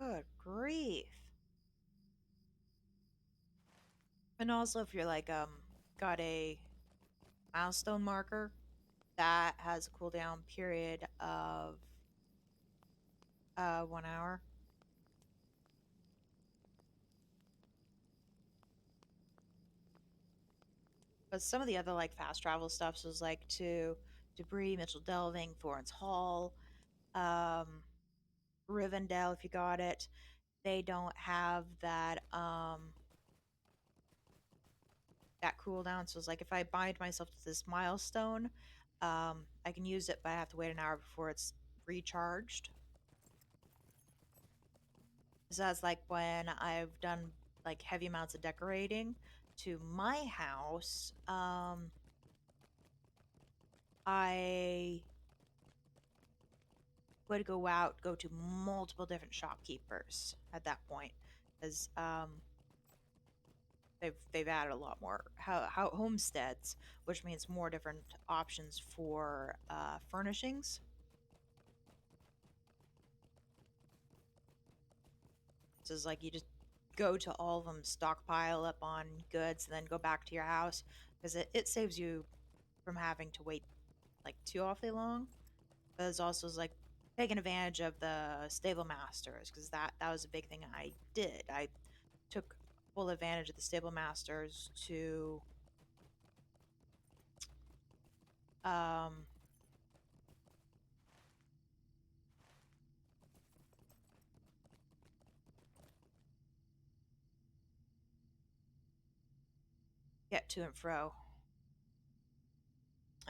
Good grief. And also, if you're like, got a milestone marker, that has a cooldown period of 1 hour. But some of the other like fast travel stuff was like to Debris, Mitchell Delving, Florence Hall, um, Rivendell if you got it. They don't have that cooldown. So it's like if I bind myself to this milestone, I can use it, but I have to wait an hour before it's recharged. So that's like when I've done like heavy amounts of decorating to my house. I would go to multiple different shopkeepers at that point, because they've added a lot more how homesteads, which means more different options for furnishings. So it's like you just go to all of them, stockpile up on goods, and then go back to your house because it saves you from having to wait like too awfully long. But it's also like taking advantage of the stable masters because that was a big thing I did. I took full advantage of the stable masters to um, get to and fro.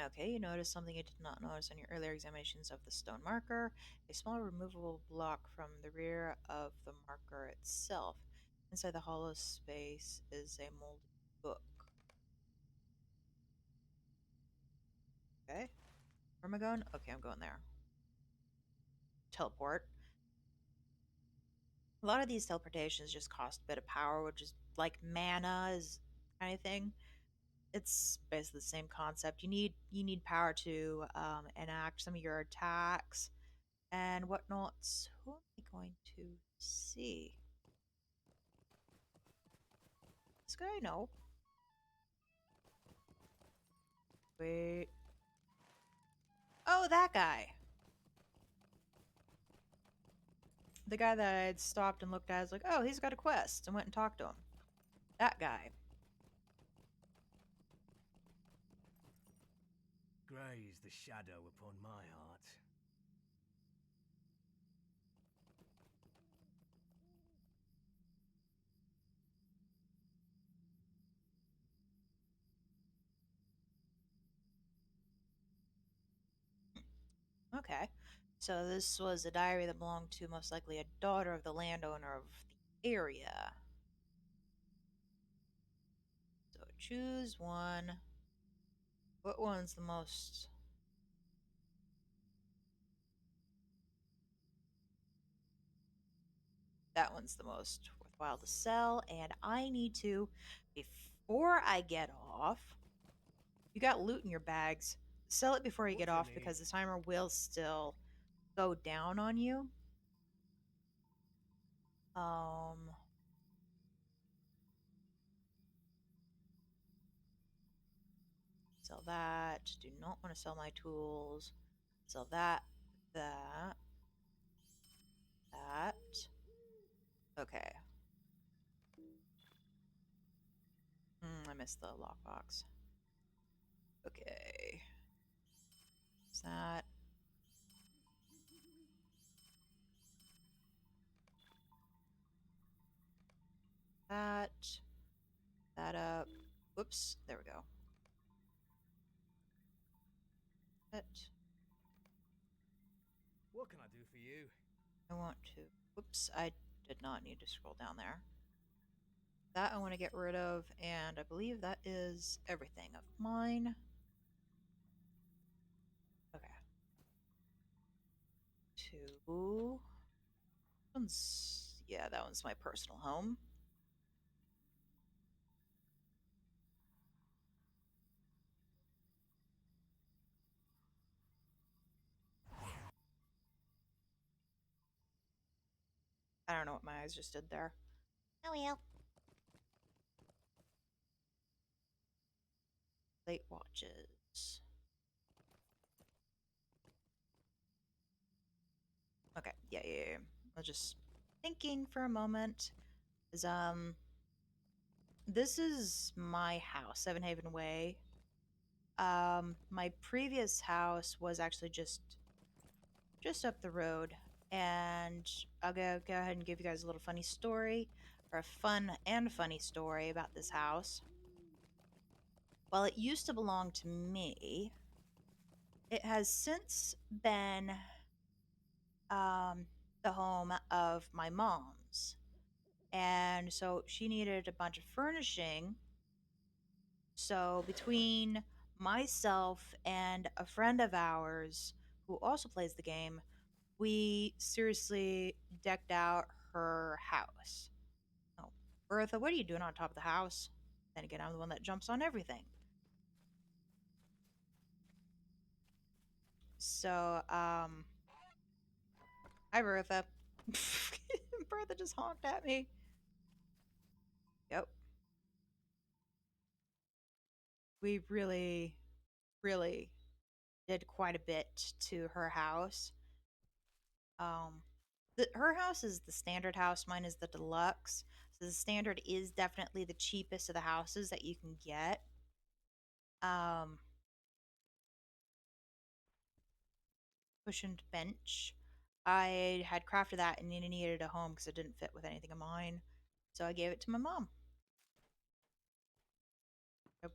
Okay, you notice something you did not notice on your earlier examinations of the stone marker. A small removable block from the rear of the marker itself. Inside the hollow space is a molded book. Okay, where am I going? Okay, I'm going there. Teleport. A lot of these teleportations just cost a bit of power, which is like mana is kind of thing. It's basically the same concept. You need power to enact some of your attacks and whatnot. Who am I going to see? This guy? No. Wait. Oh, that guy. The guy that I had stopped and looked at. I was like, oh, he's got a quest, and went and talked to him. That guy. Grey is the shadow upon my heart. Okay. So this was a diary that belonged to most likely a daughter of the landowner of the area. So choose one. What one's the most? That one's the most worthwhile to sell, and I need to, before I get off, you got loot in your bags. Sell it before you get What in off it? because the timer will still go down on you. Um, Sell that. Do not want to sell my tools. Sell that, that, that. Okay. I missed the lockbox. Okay. Is that? That. That up. Whoops. There we go. That. What can I do for you? I want to. Whoops. I did not need to scroll down there. That I want to get rid of, and I believe that is everything of mine. Okay. Two. Yeah, that one's my personal home. I don't know what my eyes just did there. Oh well. Late watches. Okay, yeah. I was just thinking for a moment. Is this is my house, Seven Haven Way. My previous house was actually just up the road, and I'll go ahead and give you guys a little funny story, or a fun and funny story about this house. While it used to belong to me, it has since been um, the home of my mom's. And so she needed a bunch of furnishing. So between myself and a friend of ours who also plays the game, we seriously decked out her house. Oh, Bertha, what are you doing on top of the house? Then again, I'm the one that jumps on everything. So, hi, Bertha. Bertha just honked at me. Yep. We really did quite a bit to her house. Um, her house is the standard house. Mine is the deluxe. So the standard is definitely the cheapest of the houses that you can get. Um, Cushioned bench. I had crafted that and needed a home because it didn't fit with anything of mine. So I gave it to my mom.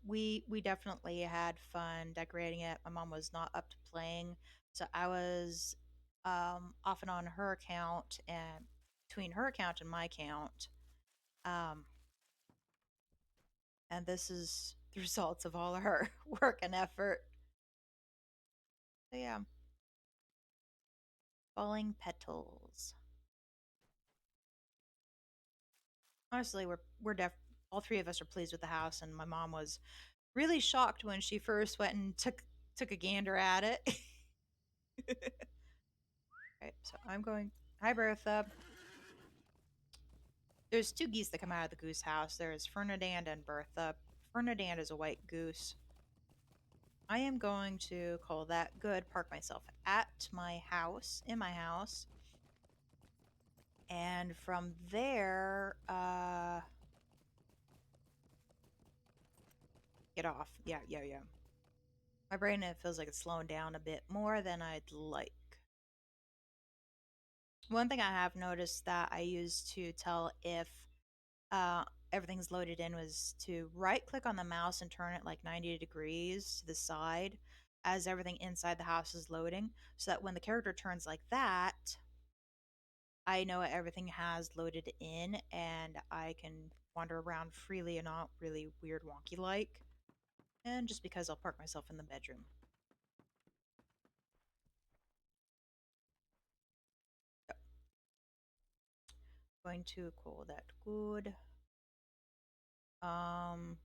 We definitely had fun decorating it. My mom was not up to playing, so I was off and on her account and between her account and my account. Um, and this is the results of all of her work and effort. So yeah, falling petals. Honestly, we're all three of us are pleased with the house, and my mom was really shocked when she first went and took a gander at it. Right, so I'm going. Hi, Bertha. There's two geese that come out of the goose house. There's Ferdinand and Bertha. Ferdinand is a white goose. I am going to call that good. Park myself at my house, in my house, and from there, get off. Yeah. My brain it feels like it's slowing down a bit more than I'd like. One thing I have noticed that I use to tell if uh, everything's loaded in was to right click on the mouse and turn it like 90 degrees to the side as everything inside the house is loading, so that when the character turns like that, I know everything has loaded in and I can wander around freely and not really weird wonky like. And just because I'll park myself in the bedroom. So, going to call that good. Um,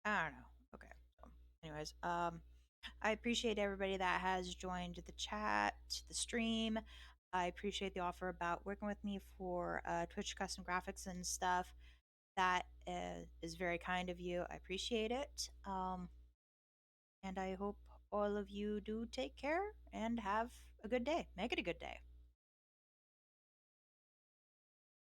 I don't know. Okay. So, anyways, I appreciate everybody that has joined the chat, the stream. I appreciate the offer about working with me for Twitch custom graphics and stuff. That is very kind of you. I appreciate it. And I hope all of you do take care and have a good day. Make it a good day.